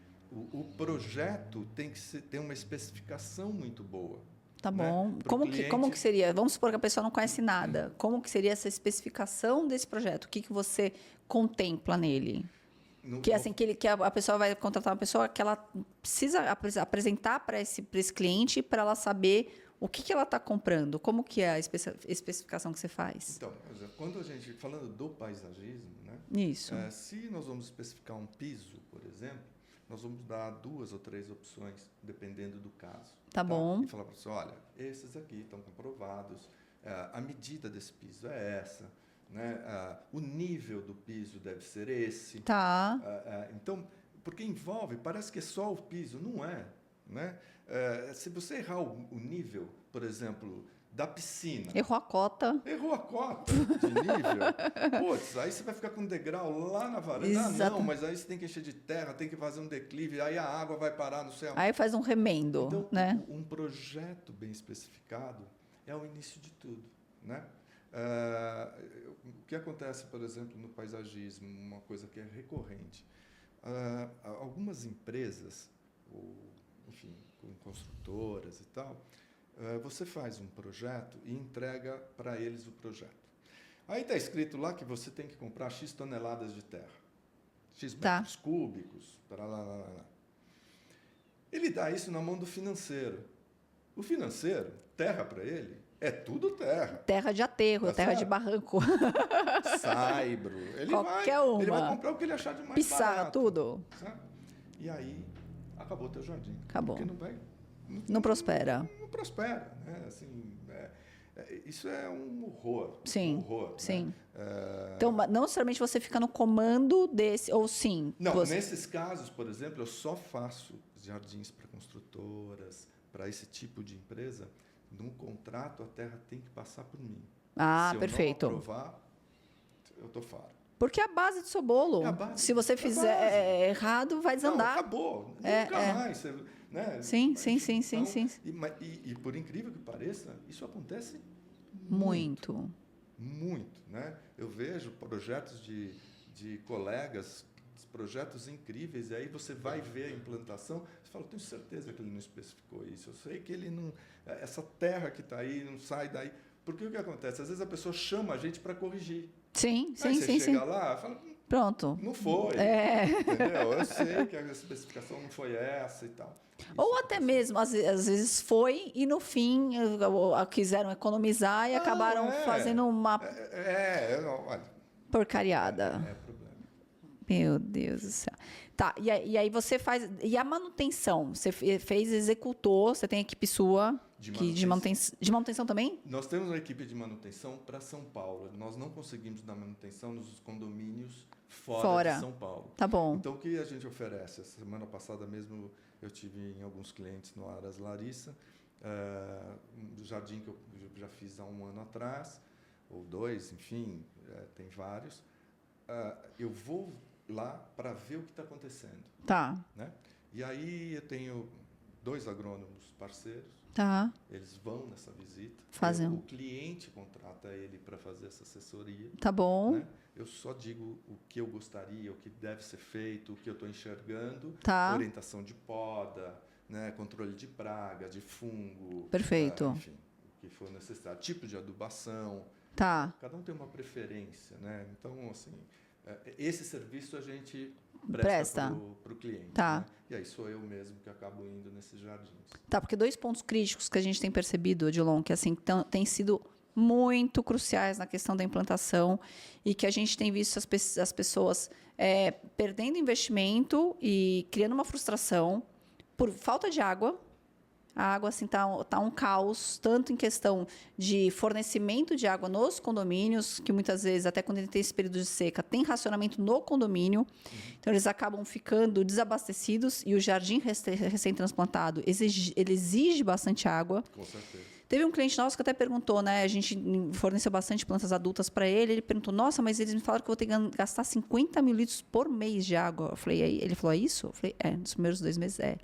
O projeto tem que ter uma especificação muito boa. Bom. Né? Como que seria? Vamos supor que a pessoa não conhece nada. Como que seria essa especificação desse projeto? O que você contempla nele? Que a pessoa vai contratar uma pessoa que ela precisa apresentar para esse cliente para ela saber o que ela está comprando. Como que é a especificação que você faz? Então, quando a gente, falando do paisagismo, né? Isso. Se nós vamos especificar um piso, por exemplo, nós vamos dar 2 ou 3 opções, dependendo do caso. Bom. E falar para você, olha, esses aqui estão comprovados, a medida desse piso é essa, né? O nível do piso deve ser esse. Então, porque envolve, parece que é só o piso, não é. Né? Se você errar o nível, por exemplo, da piscina. Errou a cota de nível. Putz, aí você vai ficar com um degrau lá na varanda. Não, mas aí você tem que encher de terra, tem que fazer um declive, aí a água vai parar no céu. Aí faz um remendo. Então, né? Um projeto bem especificado é o início de tudo. Né? O que acontece, por exemplo, no paisagismo, uma coisa que é recorrente. Algumas empresas, enfim, com construtoras e tal, você faz um projeto e entrega para eles o projeto. Aí está escrito lá que você tem que comprar X toneladas de terra. X Tá. metros cúbicos, para lá. Ele dá isso na mão do financeiro. O financeiro, terra para ele, é tudo terra. Terra de aterro, Tá terra certo? de barranco. Saibro. Qualquer Ele vai uma. comprar o que ele achar de mais Pissarra, barato. tudo. Sabe? E aí, acabou teu jardim. Acabou. Porque não vai... Não prospera. Não prospera. Né? Assim, isso é um horror. Sim, Um horror. sim. Né? Então, não necessariamente você fica no comando desse, ou sim. Não, você... nesses casos, por exemplo, eu só faço jardins para construtoras, para esse tipo de empresa. No contrato, a terra tem que passar por mim. Ah, Se perfeito. eu não aprovar, eu estou fora. Porque é a base do seu bolo. É a base, Se você é a fizer errado, vai desandar. Não, acabou. É, Nunca mais. Você, né? Sim. E por incrível que pareça, isso acontece Muito. muito, né? Eu vejo projetos de colegas, projetos incríveis, e aí você vai ver a implantação, você fala, eu tenho certeza que ele não especificou isso, eu sei que ele não... Essa terra que está aí não sai daí. Porque o que acontece? Às vezes a pessoa chama a gente para corrigir. Sim. Aí você chega lá, fala, Pronto. não foi. É. Entendeu? Eu sei que a especificação não foi essa e tal. Ou até mesmo, às vezes foi e no fim quiseram economizar e acabaram fazendo uma Olha, porcariada. é problema. Meu Deus do céu. Tá, e aí você faz... E a manutenção? Você executou, você tem equipe sua de manutenção também? Nós temos uma equipe de manutenção para São Paulo. Nós não conseguimos dar manutenção nos condomínios fora de São Paulo. Tá bom. Então, o que a gente oferece? Essa semana passada mesmo, eu tive em alguns clientes no Aras Larissa, um jardim que eu já fiz há 1 ano atrás, ou 2, enfim, tem vários. Eu vou lá para ver o que está acontecendo. Tá. Né? E aí eu tenho 2 agrônomos parceiros. Tá. Eles vão nessa visita. Fazem. O cliente contrata ele para fazer essa assessoria. Tá bom. Né? Eu só digo o que eu gostaria, o que deve ser feito, o que eu estou enxergando. Tá. Orientação de poda, né? Controle de praga, de fungo. Perfeito. Enfim, o que for necessário. Tipo de adubação. Tá. Cada um tem uma preferência. Né? Então, assim, esse serviço a gente Presta para o cliente. Tá. Né? E aí sou eu mesmo que acabo indo nesses jardins. Tá, porque 2 pontos críticos que a gente tem percebido, Odilon, que assim, têm sido muito cruciais na questão da implantação e que a gente tem visto as pessoas perdendo investimento e criando uma frustração por falta de água. A água assim, tá um caos, tanto em questão de fornecimento de água nos condomínios, que muitas vezes, até quando tem esse período de seca, tem racionamento no condomínio. Então, eles acabam ficando desabastecidos e o jardim recém-transplantado ele exige bastante água. Com certeza. Teve um cliente nosso que até perguntou, né? A gente forneceu bastante plantas adultas para ele. Ele perguntou, nossa, mas eles me falaram que eu vou ter que gastar 50 mil litros por mês de água. Eu falei, ele falou, é isso? Eu falei, nos primeiros 2 meses é.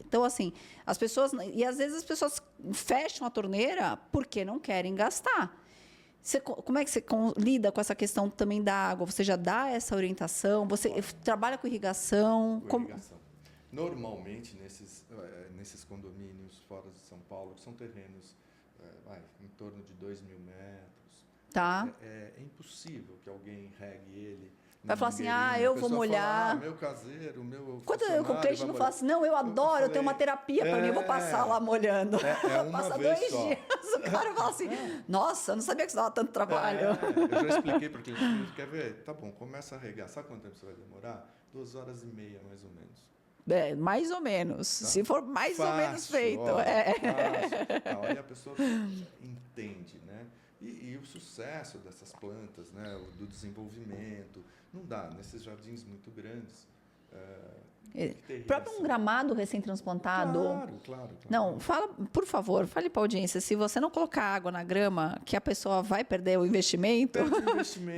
Então, assim, as pessoas... E às vezes as pessoas fecham a torneira porque não querem gastar. Como é que você lida com essa questão também da água? Você já dá essa orientação? Você trabalha com irrigação? Irrigação. Normalmente, nesses condomínios fora de São Paulo, que são terrenos em torno de 2.000 metros, Tá. é impossível que alguém regue ele. Vai falar assim, eu vou molhar. Meu caseiro, meu Quando o cliente não fala assim, não, eu adoro, eu tenho uma terapia para mim, eu vou passar lá molhando. Passa 2 dias, o cara fala assim, nossa, eu não sabia que você dava tanto trabalho. Eu já expliquei para o cliente, quer ver? Tá bom, começa a regar. Sabe quanto tempo você vai demorar? 2h30, mais ou menos. Mais ou menos. Tá? Se for mais ou menos feito. Fácil. Aí a pessoa entende, né? E o sucesso dessas plantas, né? Do desenvolvimento. Não dá, nesses jardins muito grandes. Próprio um gramado recém-transplantado. Claro. Não, por favor, fale para a audiência. Se você não colocar água na grama, que a pessoa vai perder o investimento,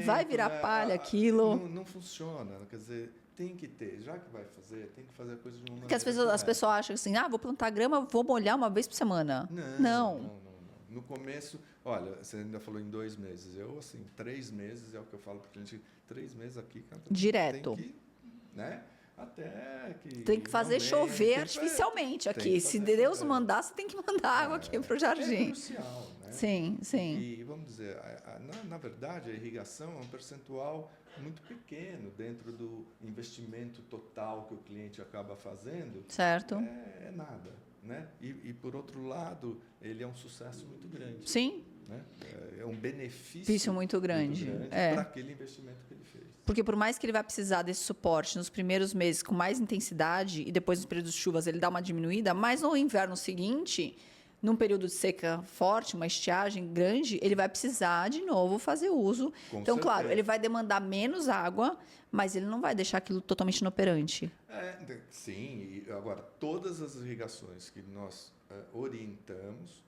vai virar palha aquilo. Não funciona. Quer dizer, tem que ter. Já que vai fazer, tem que fazer a coisa de uma maneira. Porque as pessoas acham assim, vou plantar grama, vou molhar uma vez por semana. Não. No começo, olha, você ainda falou em 2 meses. Eu, assim, 3 meses é o que eu falo para o cliente. 3 meses aqui, cara, direto. Tem que, né? Até que... Tem que fazer chover artificialmente aqui. Se Deus mandar, você tem que mandar água aqui para o jardim. É crucial, né? Sim, sim. E, vamos dizer, na verdade, a irrigação é um percentual muito pequeno dentro do investimento total que o cliente acaba fazendo. Certo. É nada, né? E, por outro lado, ele é um sucesso muito grande. Sim. Né? É um benefício muito grande. para aquele investimento que ele fez. Porque por mais que ele vai precisar desse suporte nos primeiros meses com mais intensidade e depois nos períodos de chuvas ele dá uma diminuída, mas no inverno seguinte, num período de seca forte, uma estiagem grande, ele vai precisar de novo fazer uso. Com então, certeza. claro, ele vai demandar menos água, mas ele não vai deixar aquilo totalmente inoperante. Sim, e agora todas as irrigações que nós orientamos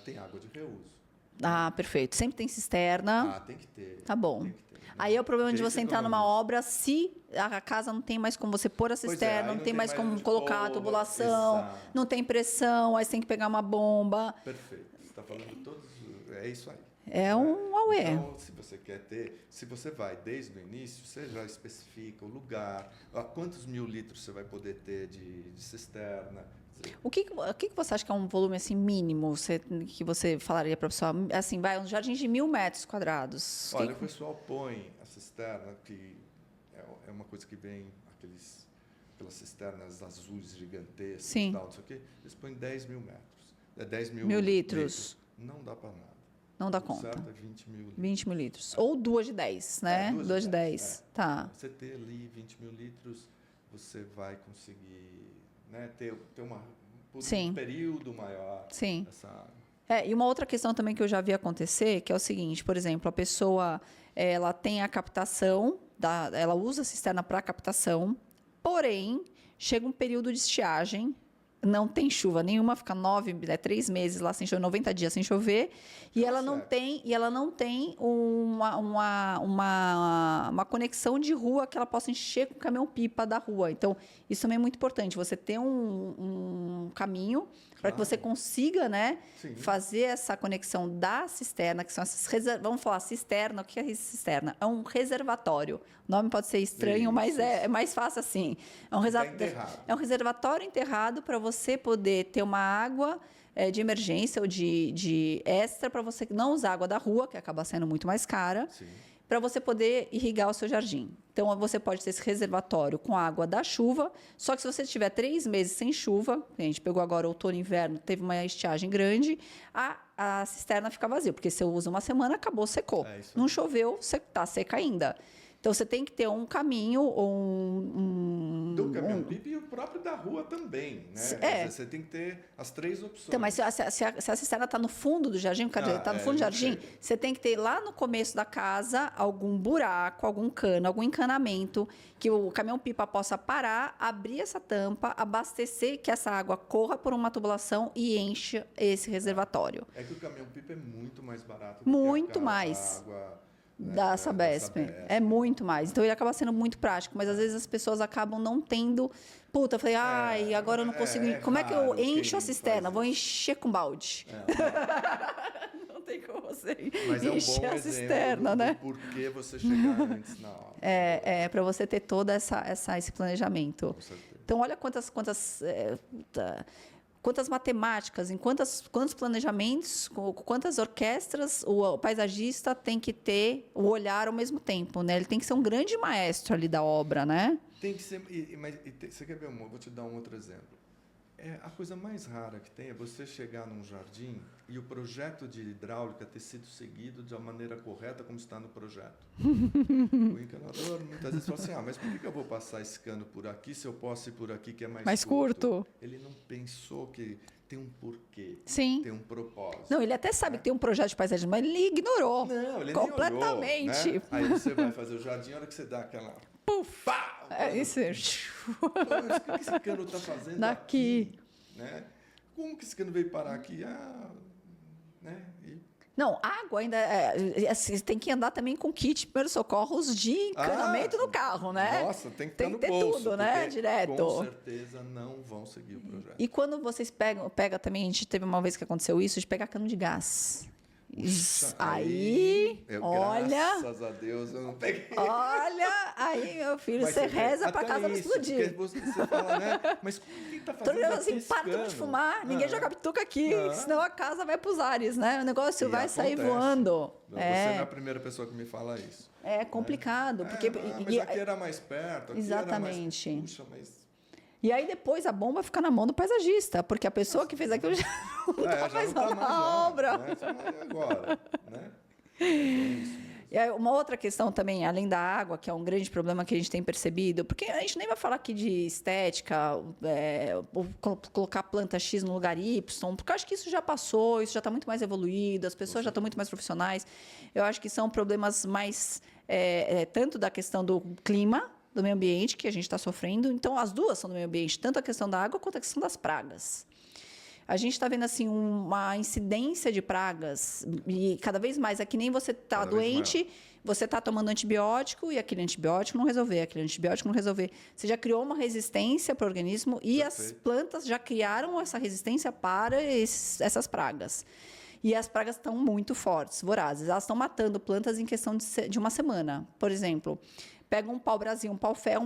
têm água de reuso. Ah, perfeito. Sempre tem cisterna. Tem que ter. Tá bom. Tem que ter. Aí é o problema de você entrar numa economia. obra se a casa não tem mais como você pôr a cisterna, aí não tem mais como onde colocar a pôr, tubulação, exato. não tem pressão, aí você tem que pegar uma bomba. Perfeito. Você está falando todos. É isso aí. É um auê. Então, se você quer ter, se você vai desde o início, você já especifica o lugar, quantos 1.000 litros você vai poder ter de cisterna. O que você acha que é um volume assim mínimo que você falaria para a pessoa? Assim, vai um jardim de 1.000 metros quadrados. Olha, o pessoal põe a cisterna, que é uma coisa que vem aquelas cisternas azuis gigantescas, Sim. Tal, não sei o quê, eles põem 10.000 metros. 10.000 1.000 litros. Não dá para nada. Não dá O conta. certo é 20.000 litros. 20.000 litros. Ou 2 de 10, né? 2 de 10. Tá. Você ter ali 20.000 litros, você vai conseguir, né, ter por Sim. um período maior Sim. essa água. E uma outra questão também que eu já vi acontecer, que é o seguinte, por exemplo, a pessoa ela tem a captação, ela usa a cisterna para captação, porém, chega um período de estiagem, não tem chuva nenhuma, fica 3 meses lá sem chover, 90 dias sem chover, e ela não tem uma conexão de rua que ela possa encher com o caminhão-pipa da rua. Então, isso também é muito importante, você ter um caminho para que você consiga, né, fazer essa conexão da cisterna, que são essas vamos falar cisterna, o que é cisterna? É um reservatório. O nome pode ser estranho, mas é mais fácil assim. É um reservatório enterrado para você poder ter uma água de emergência ou de extra para você não usar água da rua, que acaba sendo muito mais cara, para você poder irrigar o seu jardim. Então, você pode ter esse reservatório com água da chuva, só que se você tiver 3 meses sem chuva, a gente pegou agora outono e inverno, teve uma estiagem grande, a cisterna fica vazia, porque se eu uso uma semana, acabou, secou. Não choveu, está seca ainda. Então, você tem que ter um caminho ou do caminhão-pipa e o próprio da rua também, né? Você tem que ter as 3 opções. Então, mas se a cisterna está no fundo do jardim, está no fundo do jardim, você tem que ter lá no começo da casa algum buraco, algum cano, algum encanamento, que o caminhão-pipa possa parar, abrir essa tampa, abastecer, que essa água corra por uma tubulação e encha esse reservatório. É que o caminhão-pipa é muito mais barato muito do que mais. a água Da Sabesp. É muito mais. Então, ele acaba sendo muito prático. Mas, às vezes, as pessoas acabam não tendo... Puta, eu falei, agora eu não consigo... Como é que eu encho a cisterna? Vou encher com balde. Não tem como você encher a cisterna, né? Por que você chegar antes na hora. Para você ter todo esse planejamento. Com certeza. Então, olha quantas matemáticas, em quantos planejamentos, quantas orquestras o paisagista tem que ter o olhar ao mesmo tempo, né? Ele tem que ser um grande maestro ali da obra, né? Tem que ser... Mas você quer ver? Vou te dar um outro exemplo. A coisa mais rara que tem é você chegar num jardim e o projeto de hidráulica ter sido seguido de uma maneira correta como está no projeto. O encanador muitas vezes fala assim, mas por que eu vou passar esse cano por aqui se eu posso ir por aqui que é mais curto? Ele não pensou que tem um porquê, tem um propósito. Não, ele até sabe que tem um projeto de paisagem, mas ele ignorou. Não, ele completamente. Nem olhou, né? Aí você vai fazer o jardim, a hora que você dá aquela... Puf! Pá! Isso. O que esse cano está fazendo aqui? Né? Como que esse cano veio parar aqui? Né? Não, água ainda... Você tem que andar também com kit primeiros socorros de encanamento no carro, né? Nossa, tem que ter bolso, tudo, né? Direto. Com certeza não vão seguir o projeto. E quando vocês pega também, a gente teve uma vez que aconteceu isso, de pegar cano de gás. Puxa, aí, olha, graças a Deus, eu não peguei. Olha, aí, meu filho, Mas você reza pra até casa não isso, explodir. porque você fala, né? Mas quem tá Tô fazendo dizendo assim, para tudo de piscando? fumar, ninguém joga bituca aqui, senão a casa vai pros ares, né? O negócio E vai sair acontece. voando. Você não é a primeira pessoa que me fala isso. É complicado, porque... Mas aqui era mais perto, aqui Exatamente. era mais... Puxa, mas... E aí depois a bomba fica na mão do paisagista, porque a pessoa que fez aquilo já não tá já mais não tá na mais lá, obra. né? Você fala, e agora, né? É bem isso mesmo. E aí, uma outra questão também, além da água, que é um grande problema que a gente tem percebido, porque a gente nem vai falar aqui de estética, ou colocar planta X no lugar Y, porque eu acho que isso já passou, isso já está muito mais evoluído, as pessoas já estão muito mais profissionais. Eu acho que são problemas mais, tanto da questão do clima, do meio ambiente, que a gente está sofrendo. Então, as duas são do meio ambiente, tanto a questão da água quanto a questão das pragas. A gente está vendo assim uma incidência de pragas e cada vez mais é que nem você está doente, você está tomando antibiótico e aquele antibiótico não resolver, aquele antibiótico não resolver. Você já criou uma resistência para o organismo e as plantas já criaram essa resistência para essas pragas. E as pragas estão muito fortes, vorazes. Elas estão matando plantas em questão de uma semana. Por exemplo, pega um pau-brasil, um pau-ferro.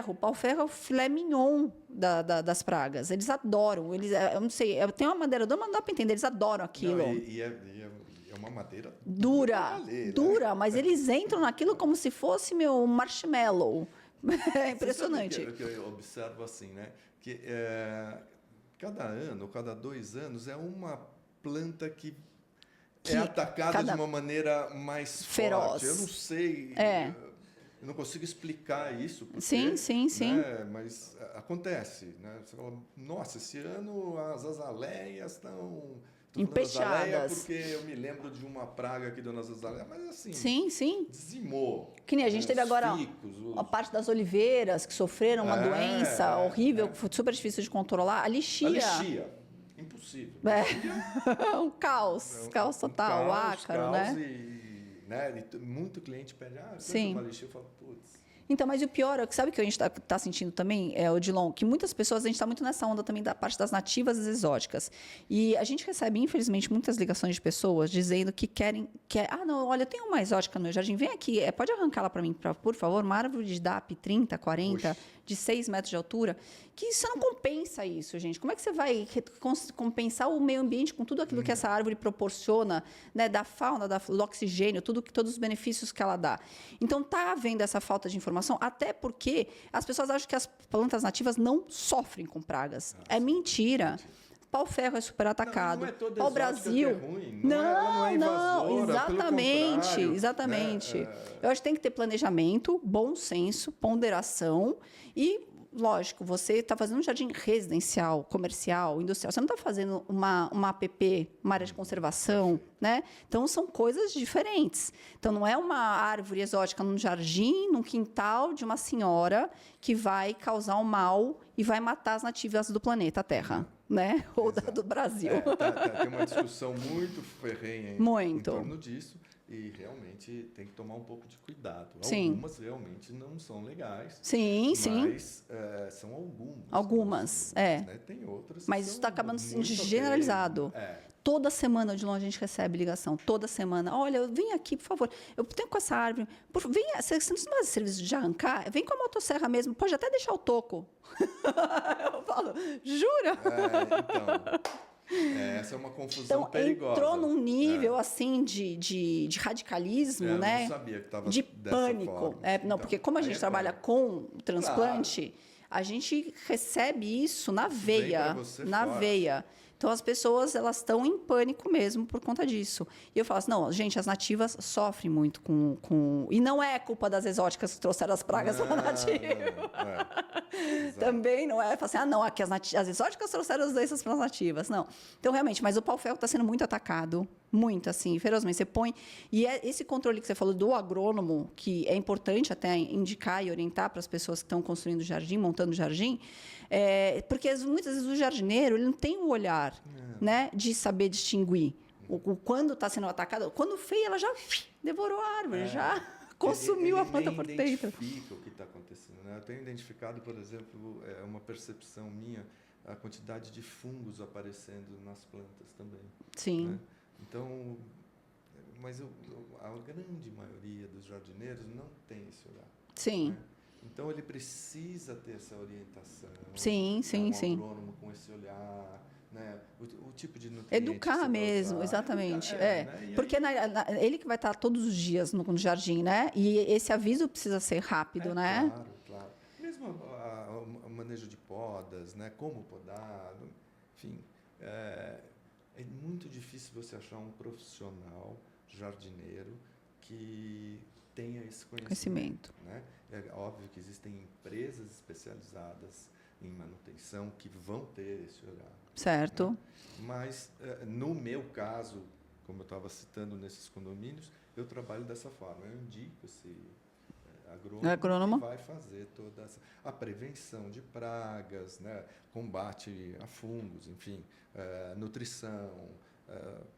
O pau-ferro é o filé mignon das pragas. Eles adoram. Eu não sei, tem uma madeira dura, mas não dá para entender. Eles adoram aquilo. Não, é uma madeira dura, valer, dura, né? mas eles entram naquilo como se fosse meu marshmallow. É impressionante. Você sabe que eu observo assim, né? Que cada ano, cada 2 anos, é uma planta que é atacada de uma maneira mais feroz. forte. Eu não sei... Eu não consigo explicar isso. Porque, sim. Né, mas acontece. Né? Você fala, nossa, esse ano as azaleias estão empechadas. Porque eu me lembro de uma praga que deu nas azaleias, mas assim, sim. dizimou. Que nem a gente teve agora a parte das oliveiras que sofreram uma doença horrível, que foi super difícil de controlar. A lixia. Impossível. Um caos total, o ácaro, né? E muito cliente pede, Sim. uma lixia, eu falo, putz. Então, mas o pior, sabe o que a gente está sentindo também, Odilon? Que muitas pessoas, a gente está muito nessa onda também da parte das nativas e exóticas. E a gente recebe, infelizmente, muitas ligações de pessoas dizendo que querem... não, olha, eu tenho uma exótica no meu jardim, vem aqui, pode arrancá-la para mim, por favor, uma árvore de DAP 30, 40, Oxe. de 6 metros de altura, que isso não compensa isso, gente. Como é que você vai compensar o meio ambiente com tudo aquilo que essa árvore proporciona, né, da fauna, do oxigênio, todos os benefícios que ela dá? Então, está havendo essa falta de informação, até porque as pessoas acham que as plantas nativas não sofrem com pragas. É mentira. Pau-ferro é super atacado. Não é toda Pau-brasil. exótica que é ruim. Não é invasora, exatamente. Né? Eu acho que tem que ter planejamento, bom senso, ponderação e, lógico, você está fazendo um jardim residencial, comercial, industrial. Você não está fazendo uma APP, uma área de conservação, né? Então, são coisas diferentes. Então, não é uma árvore exótica num jardim, num quintal de uma senhora que vai causar um mal e vai matar as nativas do planeta Terra. Né? Ou do Brasil. Tem uma discussão muito ferrenha em torno disso e realmente tem que tomar um pouco de cuidado. Sim. Algumas realmente não são legais. Sim. Mas são algumas. Algumas, né? Tem outras. Mas isso está acabando sendo generalizado. Toda semana de longe a gente recebe ligação, toda semana. Olha, vem aqui, por favor. Eu tenho com essa árvore. Você não faz serviço de arrancar? Vem com a motosserra mesmo, pode até deixar o toco. Eu falo, jura? Essa é uma confusão perigosa. Entrou num nível assim de radicalismo, né? Eu não sabia que estava de pânico. Porque como a gente trabalha com transplante, a gente recebe isso na veia. Então, as pessoas elas estão em pânico mesmo por conta disso. E eu falo assim, não, gente, as nativas sofrem muito com... E não é culpa das exóticas que trouxeram as pragas para nativo. Também não é. Fala assim, não, aqui as exóticas trouxeram as doenças para as nativas. Não. Então, realmente, mas o pau-ferro está sendo muito atacado. Muito, assim, ferozmente. Você põe... E esse controle que você falou do agrônomo, que é importante até indicar e orientar para as pessoas que estão construindo jardim, montando jardim, porque muitas vezes o jardineiro ele não tem o olhar né, de saber distinguir quando está sendo atacado. Quando feia, ela já devorou a árvore, já consumiu a planta por dentro. Ele identifica o que está acontecendo. Né? Eu tenho identificado, por exemplo, uma percepção minha, a quantidade de fungos aparecendo nas plantas também. Sim. Né? Então, a grande maioria dos jardineiros não tem esse olhar. Sim. Né? Então, ele precisa ter essa orientação. Sim, sim, um sim. agrônomo com esse olhar, né? O tipo de nutriente Educar mesmo, usar. exatamente. Né? Porque ele que vai estar todos os dias no jardim, né? E esse aviso precisa ser rápido, né? Claro, claro. Mesmo o manejo de podas, né? Como podar, enfim. É muito difícil você achar um profissional jardineiro que tenha esse conhecimento. Né? É óbvio que existem empresas especializadas em manutenção que vão ter esse olhar. Certo. Né? Mas, no meu caso, como eu estava citando nesses condomínios, eu trabalho dessa forma. Eu indico esse agrônomo que vai fazer toda a prevenção de pragas, né? Combate a fungos, enfim, nutrição,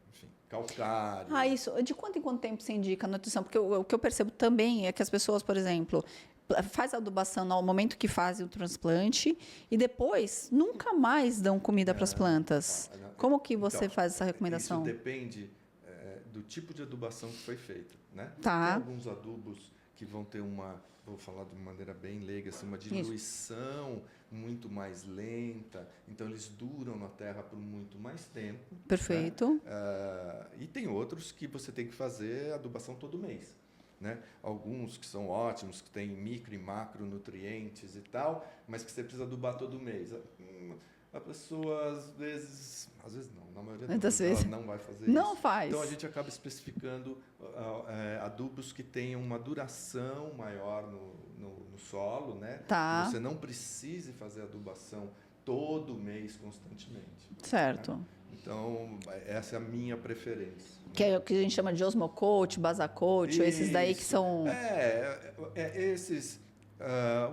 enfim, calcário. Isso. De quanto em quanto tempo você indica a nutrição? Porque o que eu percebo também é que as pessoas, por exemplo, faz a adubação no momento que fazem o transplante e depois nunca mais dão comida para as plantas. Como que você faz essa recomendação? Isso depende do tipo de adubação que foi feita, né? Tá. Tem alguns adubos que vão ter vou falar de maneira bem leiga, assim, uma diluição muito mais lenta, então eles duram na terra por muito mais tempo. Perfeito. Né? E tem outros que você tem que fazer adubação todo mês. Né? Alguns que são ótimos, que têm micro e macro nutrientes e tal, mas que você precisa adubar todo mês. A pessoa, às vezes não, na maioria das vezes ela não vai fazer isso. Não faz. Então, a gente acaba especificando adubos que tenham uma duração maior no solo, né? Tá. Que você não precise fazer adubação todo mês, constantemente. Certo. Né? Então, essa é a minha preferência. Que é o que a gente chama de Osmocote, Basacote, ou esses daí que são... Esses...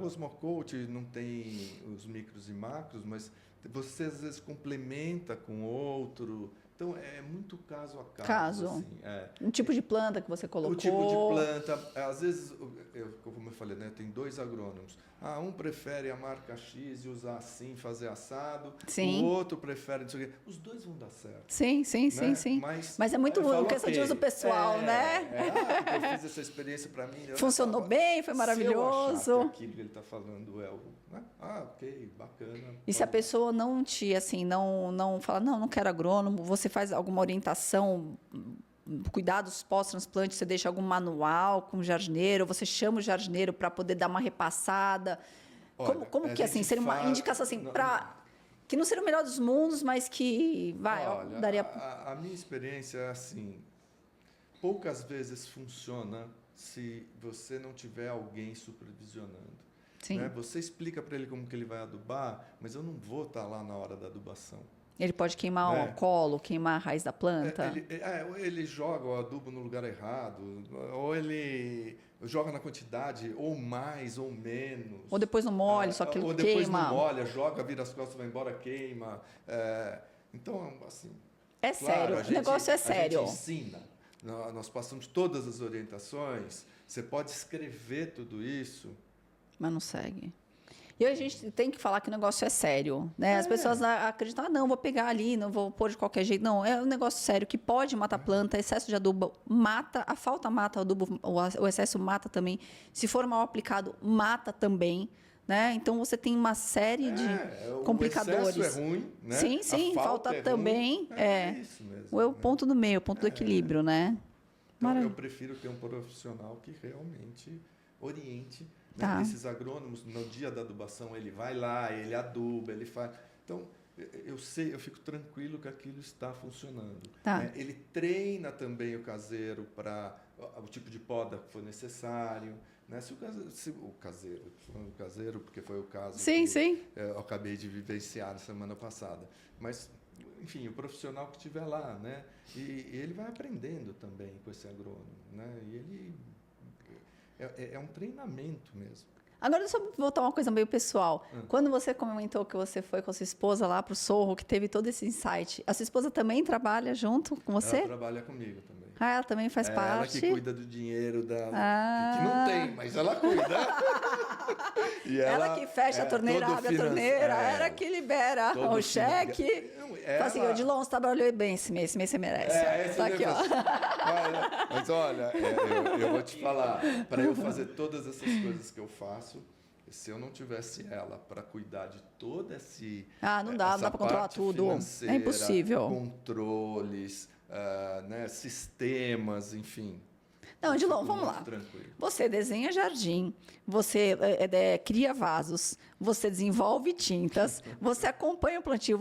O Osmocote não tem os micros e macros, mas você às vezes complementa com outro. Então, é muito caso a caso. Assim, um tipo de planta que você colocou. O tipo de planta. Às vezes, como eu falei, né, tem 2 agrônomos. Um prefere a marca X e usar assim, fazer assado. Sim. O outro prefere... Não sei o quê. Os dois vão dar certo. Sim, sim, né? sim. Mas é muito questão de uso pessoal, né? Eu fiz essa experiência para mim. Funcionou bem, foi maravilhoso. Se eu achar que aquilo que ele está falando é o... Né? Ok, bacana. E se a pessoa não te, assim, não fala, não quero agrônomo, você faz alguma orientação, cuidados pós-transplante, você deixa algum manual com o jardineiro, você chama o jardineiro para poder dar uma repassada. Olha, como que, assim, seria uma indicação, assim, para... Que não seria o melhor dos mundos, mas que, daria... A minha experiência é assim, poucas vezes funciona se você não tiver alguém supervisionando. Sim. Né? Você explica para ele como que ele vai adubar, mas eu não vou estar lá na hora da adubação. Ele pode queimar o colo, queimar a raiz da planta. Ele joga o adubo no lugar errado, ou ele joga na quantidade, ou mais, ou menos. Ou depois não molha, só que ele queima. Ou depois não molha, joga, vira as costas, vai embora, queima. Então, assim... É sério, o negócio é sério. A gente ensina, nós passamos todas as orientações, você pode escrever tudo isso... Mas não segue. E a gente tem que falar que o negócio é sério, né? As pessoas acreditam, não, vou pegar ali, não vou pôr de qualquer jeito. Não, é um negócio sério que pode matar a planta, excesso de adubo mata, a falta mata o adubo, o excesso mata também. Se for mal aplicado, mata também, né? Então, você tem uma série de complicadores. O excesso é ruim, né? Sim, falta também. É isso mesmo. É o ponto do meio, o ponto do equilíbrio, né? Então, eu prefiro ter um profissional que realmente oriente. Né? Esses agrônomos, no dia da adubação, ele vai lá, ele aduba, ele faz... Então, eu fico tranquilo que aquilo está funcionando. Né? Ele treina também o caseiro para o tipo de poda que for necessário. Né? Se o caseiro, porque foi o caso que eu acabei de vivenciar na semana passada. Mas, enfim, o profissional que estiver lá, né? E ele vai aprendendo também com esse agrônomo. Né? E ele... É um treinamento mesmo. Agora, deixa eu voltar uma coisa meio pessoal. Quando você comentou que você foi com a sua esposa lá para o Sorro, que teve todo esse insight, a sua esposa também trabalha junto com você? Ela trabalha comigo também. Ela também faz parte? Ela que cuida do dinheiro, que não tem tem, mas ela cuida. E ela que fecha a torneira, todo abre a torneira, é, ela que libera todo o cheque. Fala assim, Odilon, você trabalhou bem esse mês você merece. Esse Tá aqui, ó. Mas olha, eu vou te falar, para eu fazer todas essas coisas que eu faço, se eu não tivesse ela para cuidar de toda não dá para controlar tudo. É impossível. Controles, né, sistemas, enfim. Não, Odilon, vamos lá. Tranquilo. Você desenha jardim, você cria vasos, você desenvolve tintas, você acompanha o plantio,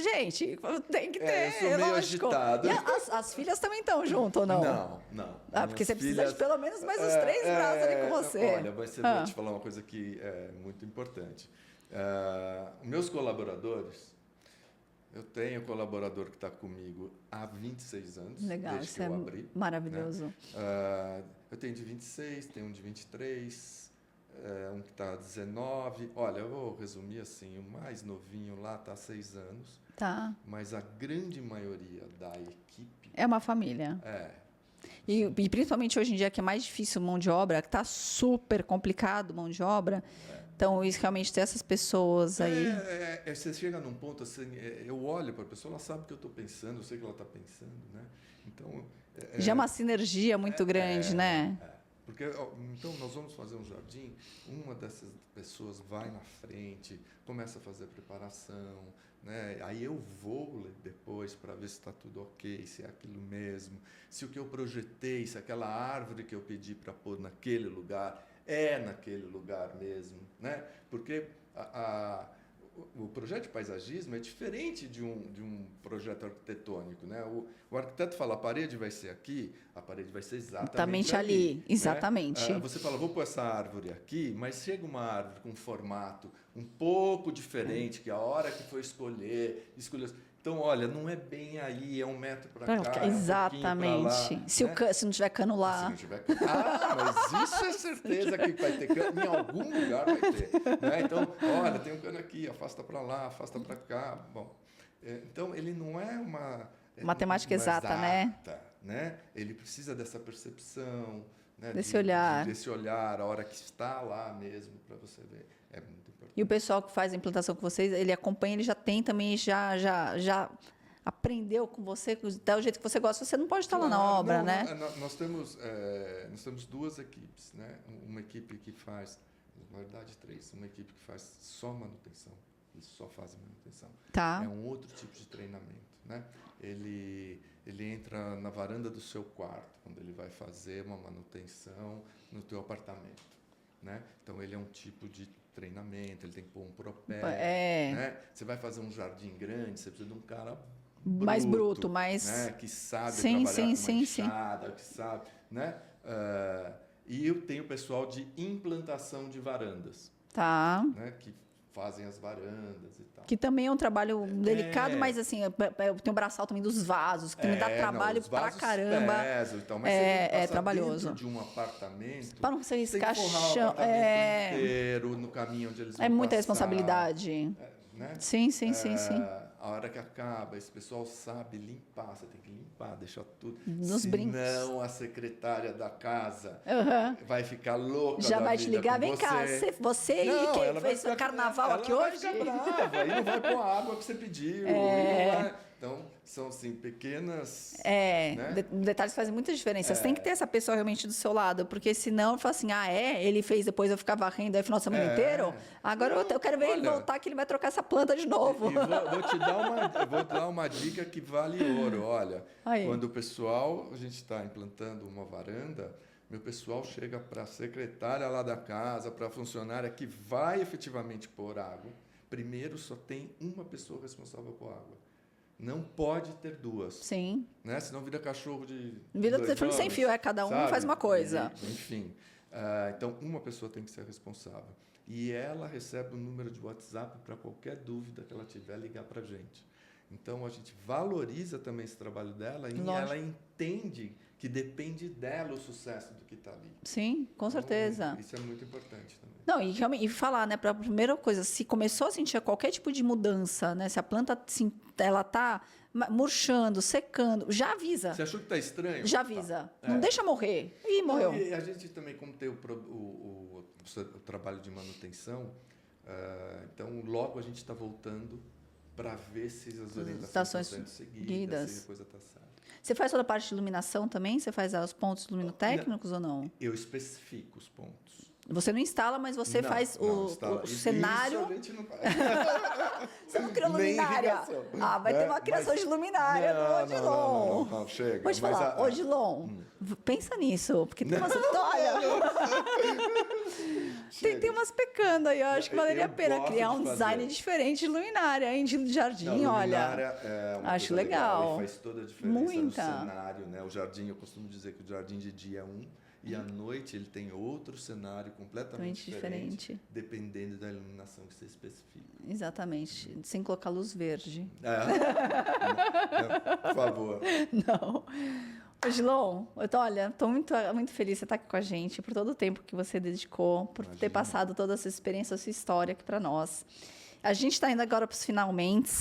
gente, tem que ter, eu sou meio lógico. agitado. E as filhas também estão junto ou não? Não. Porque você precisa de pelo menos mais uns 3 braços ali com você. Olha, vou te falar uma coisa que é muito importante. Meus colaboradores, eu tenho colaborador que está comigo há 26 anos. Legal, desde que eu abri, maravilhoso. Né? Eu tenho de 26, tenho um de 23, um que está 19. Olha, eu vou resumir assim, o mais novinho lá está há 6 anos. Tá. Mas a grande maioria da equipe... É uma família. E principalmente hoje em dia, que é mais difícil mão de obra, que está super complicado mão de obra. Então, isso realmente ter essas pessoas aí... Você chega num ponto assim, eu olho para a pessoa, ela sabe o que eu estou pensando, eu sei o que ela está pensando, né? Então... Já é uma sinergia muito grande, né? Porque, então, nós vamos fazer um jardim, uma dessas pessoas vai na frente, começa a fazer a preparação, né? Aí eu vou depois para ver se está tudo ok, se é aquilo mesmo, se o que eu projetei, se aquela árvore que eu pedi para pôr naquele lugar é naquele lugar mesmo, né? Porque o projeto de paisagismo é diferente de um projeto arquitetônico, né? O arquiteto fala, a parede vai ser aqui, a parede vai ser exatamente ali. Exatamente. Né? Você fala, vou pôr essa árvore aqui, mas chega uma árvore com um formato um pouco diferente, que a hora que for escolher... Então, olha, não é bem aí, é 1 metro para cá, exatamente. Lá, se não tiver cano lá. Se não tiver cano. Mas isso é certeza que vai ter cano, em algum lugar vai ter. Né? Então, olha, tem um cano aqui, afasta para lá, afasta para cá. Bom, então, ele não é uma... Matemática exata, né? Ele precisa dessa percepção, né? Desse olhar. Desse olhar, a hora que está lá mesmo, para você ver. É muito importante. E o pessoal que faz a implantação com vocês, ele acompanha, ele já tem também, já aprendeu com você, até o jeito que você gosta, você não pode estar lá na obra, né? Nós temos 2 equipes, né? Uma equipe que faz, na verdade 3, uma equipe que faz só manutenção, eles só fazem manutenção. Tá. É um outro tipo de treinamento, né? Ele entra na varanda do seu quarto, quando ele vai fazer uma manutenção no teu apartamento, né? Então, ele é um tipo de treinamento, ele tem que pôr um propé, né? Você vai fazer um jardim grande, você precisa de um cara mais bruto, mais... Né? Que sabe trabalhar com uma enxada, que sabe, né? E eu tenho o pessoal de implantação de varandas, né? Que fazem as varandas e tal. Que também é um trabalho delicado, mas assim, tem o braçal também dos vasos, que também dá trabalho pra caramba. Então, mas é trabalhoso. Dentro de um apartamento, para não ser riscar chão inteiro, no caminho onde eles vão muita passar, responsabilidade. Né? Sim. A hora que acaba, esse pessoal sabe limpar, você tem que limpar, deixar tudo. Nos brincos. Senão a secretária da casa vai ficar louca. Já vai te ligar, vem você. cá, você aí que fez o carnaval aqui hoje? Ela vai ficar brava, e não vai pôr a água que você pediu. Então, são assim, pequenas... né? Detalhes fazem muita diferença. Você tem que ter essa pessoa realmente do seu lado, porque senão, fala assim, ele fez, depois eu ficar varrendo aí o final de semana inteiro, agora eu quero ver ele voltar, que ele vai trocar essa planta de novo. E vou dar uma dica que vale ouro. Olha, quando o pessoal, a gente está implantando uma varanda, meu pessoal chega para a secretária lá da casa, para a funcionária que vai efetivamente pôr água. Primeiro, só tem uma pessoa responsável por água. Não pode ter 2. Sim. Né? Senão vira cachorro de... Vira telefone sem fio, cada um faz uma coisa. Enfim. Então, uma pessoa tem que ser responsável. E ela recebe um número de WhatsApp para qualquer dúvida que ela tiver, ligar para a gente. Então, a gente valoriza também esse trabalho dela e ela entende que depende dela o sucesso do que está ali. Sim, com certeza. Isso é muito importante também. Não, e falar, né, para a primeira coisa, se começou a sentir qualquer tipo de mudança, né, se a planta ela está murchando, secando, já avisa. Você achou que está estranho? Já avisa. Tá. Não deixa morrer. Ih, morreu. E a gente também, como tem o trabalho de manutenção, então logo a gente está voltando para ver se as orientações estão sendo seguidas, se a coisa está certa. Você faz toda a parte de iluminação também? Você faz os pontos luminotécnicos ou não? Eu especifico os pontos. Você não instala, mas você faz o cenário. Isso a gente não faz. Você não criou luminária? Vai ter uma criação de luminária do Odilon. Não, chega. Vou te falar, Odilon, pensa nisso, porque tem umas histórias. Tem umas pecando aí, eu acho que valeria a pena criar um design diferente de luminária, hein? De jardim, olha. Acho legal. E faz toda a diferença no cenário, né? O jardim, eu costumo dizer que o jardim de dia é e à noite ele tem outro cenário completamente diferente, dependendo da iluminação que você especifica. Exatamente, sem colocar luz verde. Por favor. Não. Odilon, olha, estou muito, muito feliz de você estar aqui com a gente, por todo o tempo que você dedicou, por ter passado toda essa experiência, essa história aqui para nós. A gente está indo agora para os finalmente.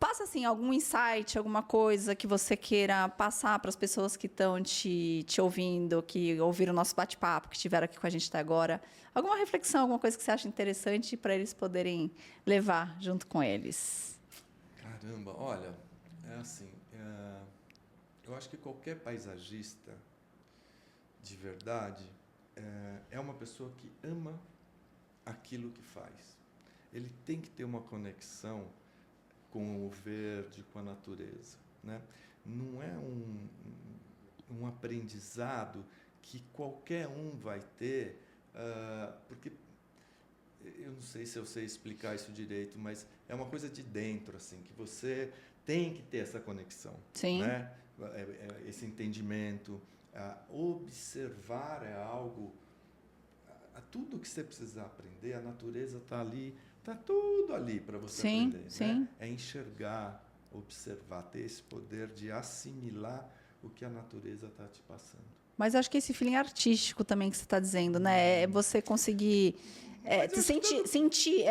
Passa, assim, algum insight, alguma coisa que você queira passar para as pessoas que estão te ouvindo, que ouviram o nosso bate-papo, que estiveram aqui com a gente até agora. Alguma reflexão, alguma coisa que você acha interessante para eles poderem levar junto com eles? Caramba, olha, é assim, eu acho que qualquer paisagista de verdade é uma pessoa que ama aquilo que faz. Ele tem que ter uma conexão com o verde, com a natureza, né? Não é um aprendizado que qualquer um vai ter, porque eu não sei se eu sei explicar isso direito, mas é uma coisa de dentro, assim, que você tem que ter essa conexão, Sim. Né? Esse entendimento, observar é algo, tudo que você precisar aprender, a natureza está ali. Está tudo ali para você aprender. Sim. Né? É enxergar, observar, ter esse poder de assimilar o que a natureza está te passando. Mas eu acho que esse feeling artístico também que você está dizendo, né? É você conseguir sentir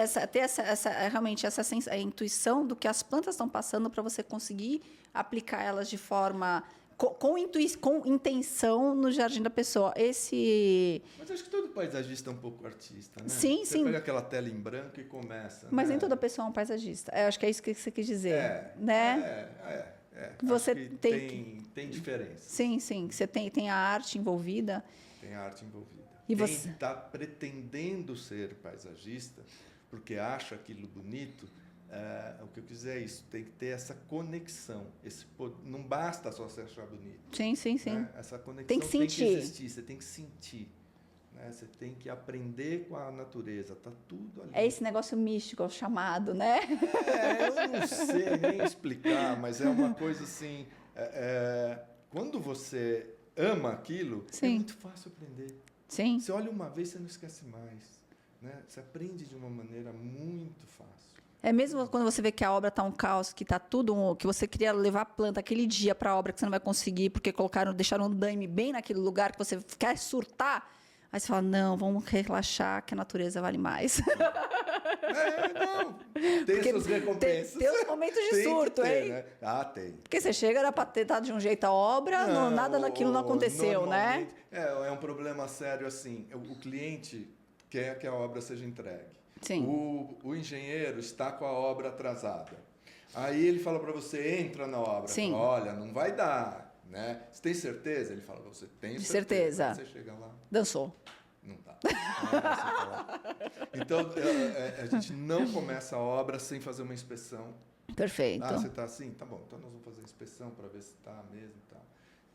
realmente a intuição do que as plantas estão passando para você conseguir aplicar elas de forma com intenção no jardim da pessoa. Mas acho que todo paisagista é um pouco artista, né? Sim. Você pega aquela tela em branco e começa. Mas né? nem toda pessoa é um paisagista. Eu acho que é isso que você quis dizer, né? Você tem diferença. Sim. Você tem a arte envolvida. Tem a arte envolvida. E quem você está pretendendo ser paisagista, porque acha aquilo bonito, o que eu quiser é isso, tem que ter essa conexão. Não basta só você achar bonito. Sim. Né? Essa conexão tem que sentir. Tem que existir, você tem que sentir. Né? Você tem que aprender com a natureza, está tudo ali. É esse negócio místico, o chamado, né? Eu não sei nem explicar, mas é uma coisa assim, quando você ama aquilo, é muito fácil aprender. Sim. Você olha uma vez, você não esquece mais. Né? Você aprende de uma maneira muito fácil. É mesmo quando você vê que a obra está um caos, que está tudo, que você queria levar a planta aquele dia para a obra que você não vai conseguir porque deixaram um daime bem naquele lugar que você quer surtar, aí você fala, não, vamos relaxar que a natureza vale mais. Não. Tem suas recompensas. Tem os momentos de surto, hein? Né? Tem. Porque você chega, era para ter dado de um jeito a obra, nada daquilo não aconteceu, né? É um problema sério assim. O cliente quer que a obra seja entregue. Sim. O engenheiro está com a obra atrasada. Aí ele fala para você, entra na obra. Sim. Fala, olha, não vai dar. Né? Você tem certeza? Ele fala, você tem certeza. Você chega lá. Dançou. Não dá. Então, a gente não começa a obra sem fazer uma inspeção. Perfeito. Você está assim? Tá bom, então nós vamos fazer a inspeção para ver se está mesmo e tal.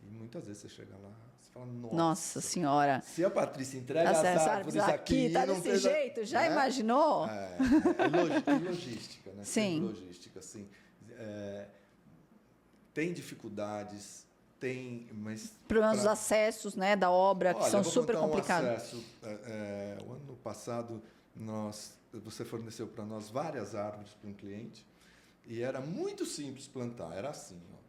E muitas vezes você chega lá, você fala, nossa Senhora. Se a Patrícia entrega as árvores aqui tá desse jeito, já imaginou? Logística, né? Sim. Logística, assim. Tem dificuldades, mas... Problemas dos acessos, né, da obra, que são super complicados. O ano passado, você forneceu para nós várias árvores para um cliente e era muito simples plantar, era assim, ó.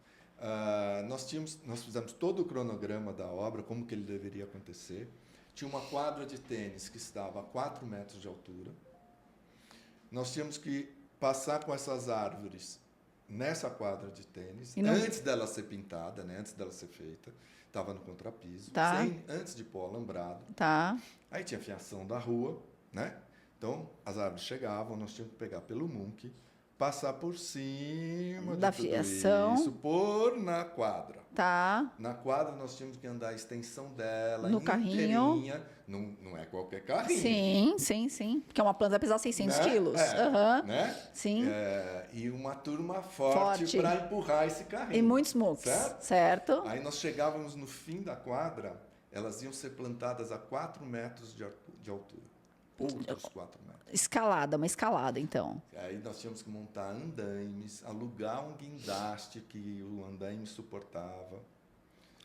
Nós fizemos todo o cronograma da obra, como que ele deveria acontecer. Tinha uma quadra de tênis que estava a 4 metros de altura. Nós tínhamos que passar com essas árvores nessa quadra de tênis, E não- antes dela ser pintada, né? Antes dela ser feita, estava no contrapiso, Tá. antes de pôr alambrado. Tá. Aí tinha fiação da rua, né? Então, as árvores chegavam, nós tínhamos que pegar pelo munque, passar por cima Da de tudo fiação. isso, pôr na quadra. Tá. Na quadra, nós tínhamos que andar a extensão dela, No carrinho. inteirinha. Não é qualquer carrinho. Sim, sim, sim. Porque uma planta vai pesar 600 Né? quilos. É, Aham. né? Sim. E uma turma forte Forte. para empurrar esse carrinho. E muitos muques. Certo? Certo. Aí nós chegávamos no fim da quadra, elas iam ser plantadas a 4 metros de altura. Outros 4 metros. Escalada, uma escalada, então. Aí nós tínhamos que montar andaimes, alugar um guindaste que o andaime suportava.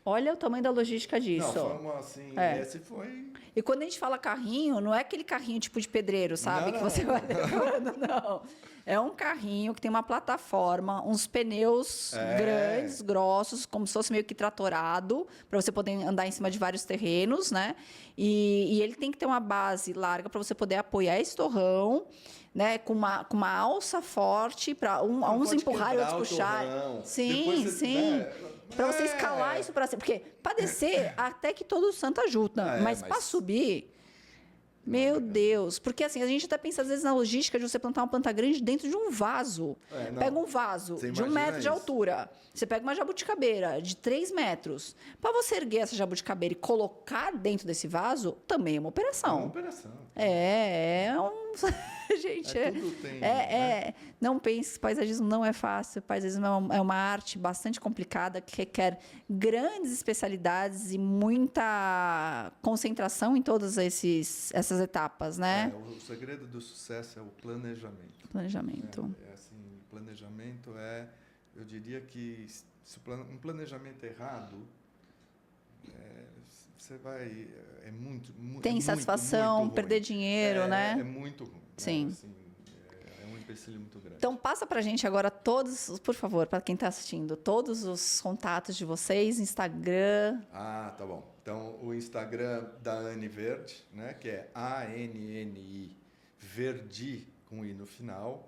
Olha o tamanho da logística disso. Não, foi uma assim, É. esse foi... E quando a gente fala carrinho, não é aquele carrinho tipo de pedreiro, sabe? Não, que você não. vai levando, não. É um carrinho que tem uma plataforma, uns pneus grandes, grossos, como se fosse meio que tratorado, para você poder andar em cima de vários terrenos, né? E ele tem que ter uma base larga para você poder apoiar esse torrão, né? Com uma alça forte para Não uns pode empurrarem, quebrar outros o puxarem. torrão. Sim, Depois você, sim. né, Para você escalar isso para cima. Porque para descer, até que todo santo ajuda. Mas para subir, meu Deus. Porque assim, a gente até pensa às vezes na logística de você plantar uma planta grande dentro de um vaso. É, não. Pega um vaso Você de 1 imagina metro de isso. altura. Você pega uma jabuticabeira de 3 metros. Para você erguer essa jabuticabeira e colocar dentro desse vaso, também é uma É uma operação. operação. É um... Gente, Tudo tem... né? não pense que paisagismo não é fácil. Paisagismo é uma arte bastante complicada que requer grandes especialidades e muita concentração em todas essas etapas, né? O segredo do sucesso é o planejamento. Planejamento. Planejamento eu diria que um planejamento errado, você vai, Tem insatisfação, muito perder ruim. dinheiro, né? É muito ruim. Sim. Né? Assim, é um empecilho muito grande. Então, passa pra gente agora todos, por favor, para quem está assistindo, todos os contatos de vocês, Instagram. Ah, tá bom. Então, o Instagram da Anne Verde, né, que é ANNI Verdi, com I no final.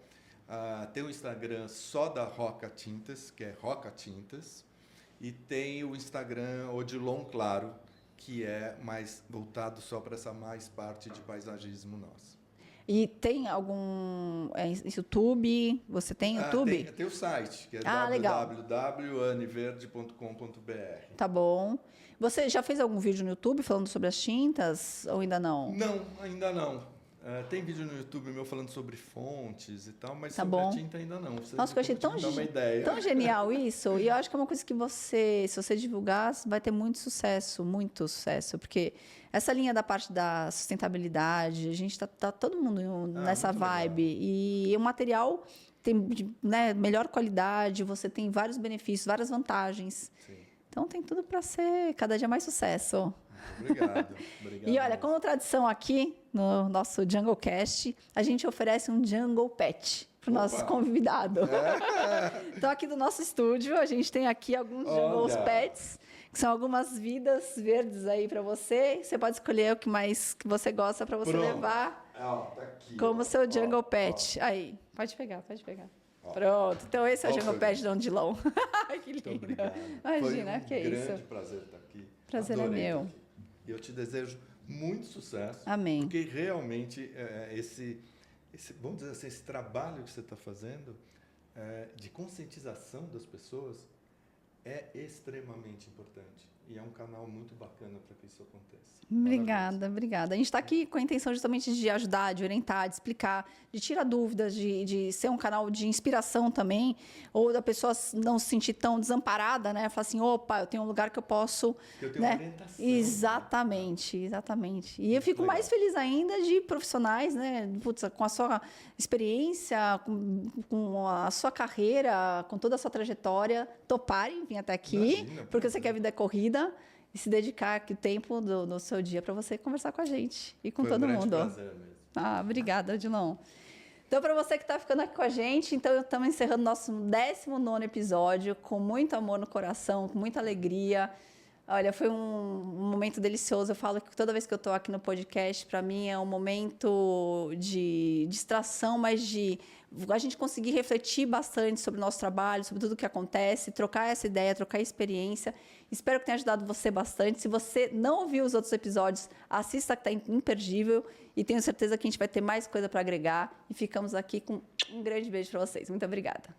Tem o Instagram só da Roca Tintas, que é Roca Tintas. E tem o Instagram Odilon Claro, que é mais voltado só para essa mais parte de paisagismo nosso. E tem algum YouTube? Você tem YouTube? Tem o site, que é legal. www.aniverde.com.br. Tá bom. Você já fez algum vídeo no YouTube falando sobre as tintas ou ainda não? Não, ainda não. Tem vídeo no YouTube meu falando sobre fontes e tal, mas Tá sobre bom. a tinta ainda não. Nossa, eu achei tão genial isso. E eu acho que é uma coisa que se você divulgar, vai ter muito sucesso, porque essa linha da parte da sustentabilidade, a gente tá todo mundo nessa vibe. Legal. E o material tem, né, melhor qualidade, você tem vários benefícios, várias vantagens. Sim. Então tem tudo para ser cada dia mais sucesso. Muito obrigado. E olha, como tradição aqui no nosso Jungle Cast, a gente oferece um Jungle Pet para o nosso convidado. Então, aqui do nosso estúdio, a gente tem aqui alguns Jungle Pets, que são algumas vidas verdes aí para você. Você pode escolher o que mais que você gosta para você levar Tá aqui, como seu Jungle Pet. Aí, pode pegar. Pronto, então esse é o Jungle Pet do Odilon. Que lindo. Muito obrigado. Imagina, Foi que é isso. grande prazer estar aqui. Prazer é Adorei meu. estar aqui. E eu te desejo muito sucesso. Amém. Porque realmente vamos dizer assim, esse trabalho que você está fazendo de conscientização das pessoas é extremamente importante. E é um canal muito bacana para que isso aconteça. Obrigada. A gente está aqui com a intenção justamente de ajudar, de orientar, de explicar, de tirar dúvidas, de ser um canal de inspiração também, ou da pessoa não se sentir tão desamparada, né? Falar assim, opa, eu tenho um lugar que eu posso... Que eu tenho né? orientação. Exatamente. E eu fico mais feliz ainda de profissionais, né? Putz, com a sua experiência, com a sua carreira, com toda a sua trajetória, toparem vir até aqui, Imagina, porque você quer a vida corrida, e se dedicar aqui o tempo do seu dia para você conversar com a gente e com todo mundo. Prazer mesmo. Obrigada, Odilon. Então, para você que está ficando aqui com a gente, então estamos encerrando nosso 19º episódio com muito amor no coração, com muita alegria. Olha, foi um momento delicioso. Eu falo que toda vez que eu estou aqui no podcast, para mim é um momento de distração, mas de a gente conseguir refletir bastante sobre o nosso trabalho, sobre tudo o que acontece, trocar essa ideia, trocar experiência. Espero que tenha ajudado você bastante. Se você não ouviu os outros episódios, assista, que está imperdível. E tenho certeza que a gente vai ter mais coisa para agregar. E ficamos aqui com um grande beijo para vocês. Muito obrigada.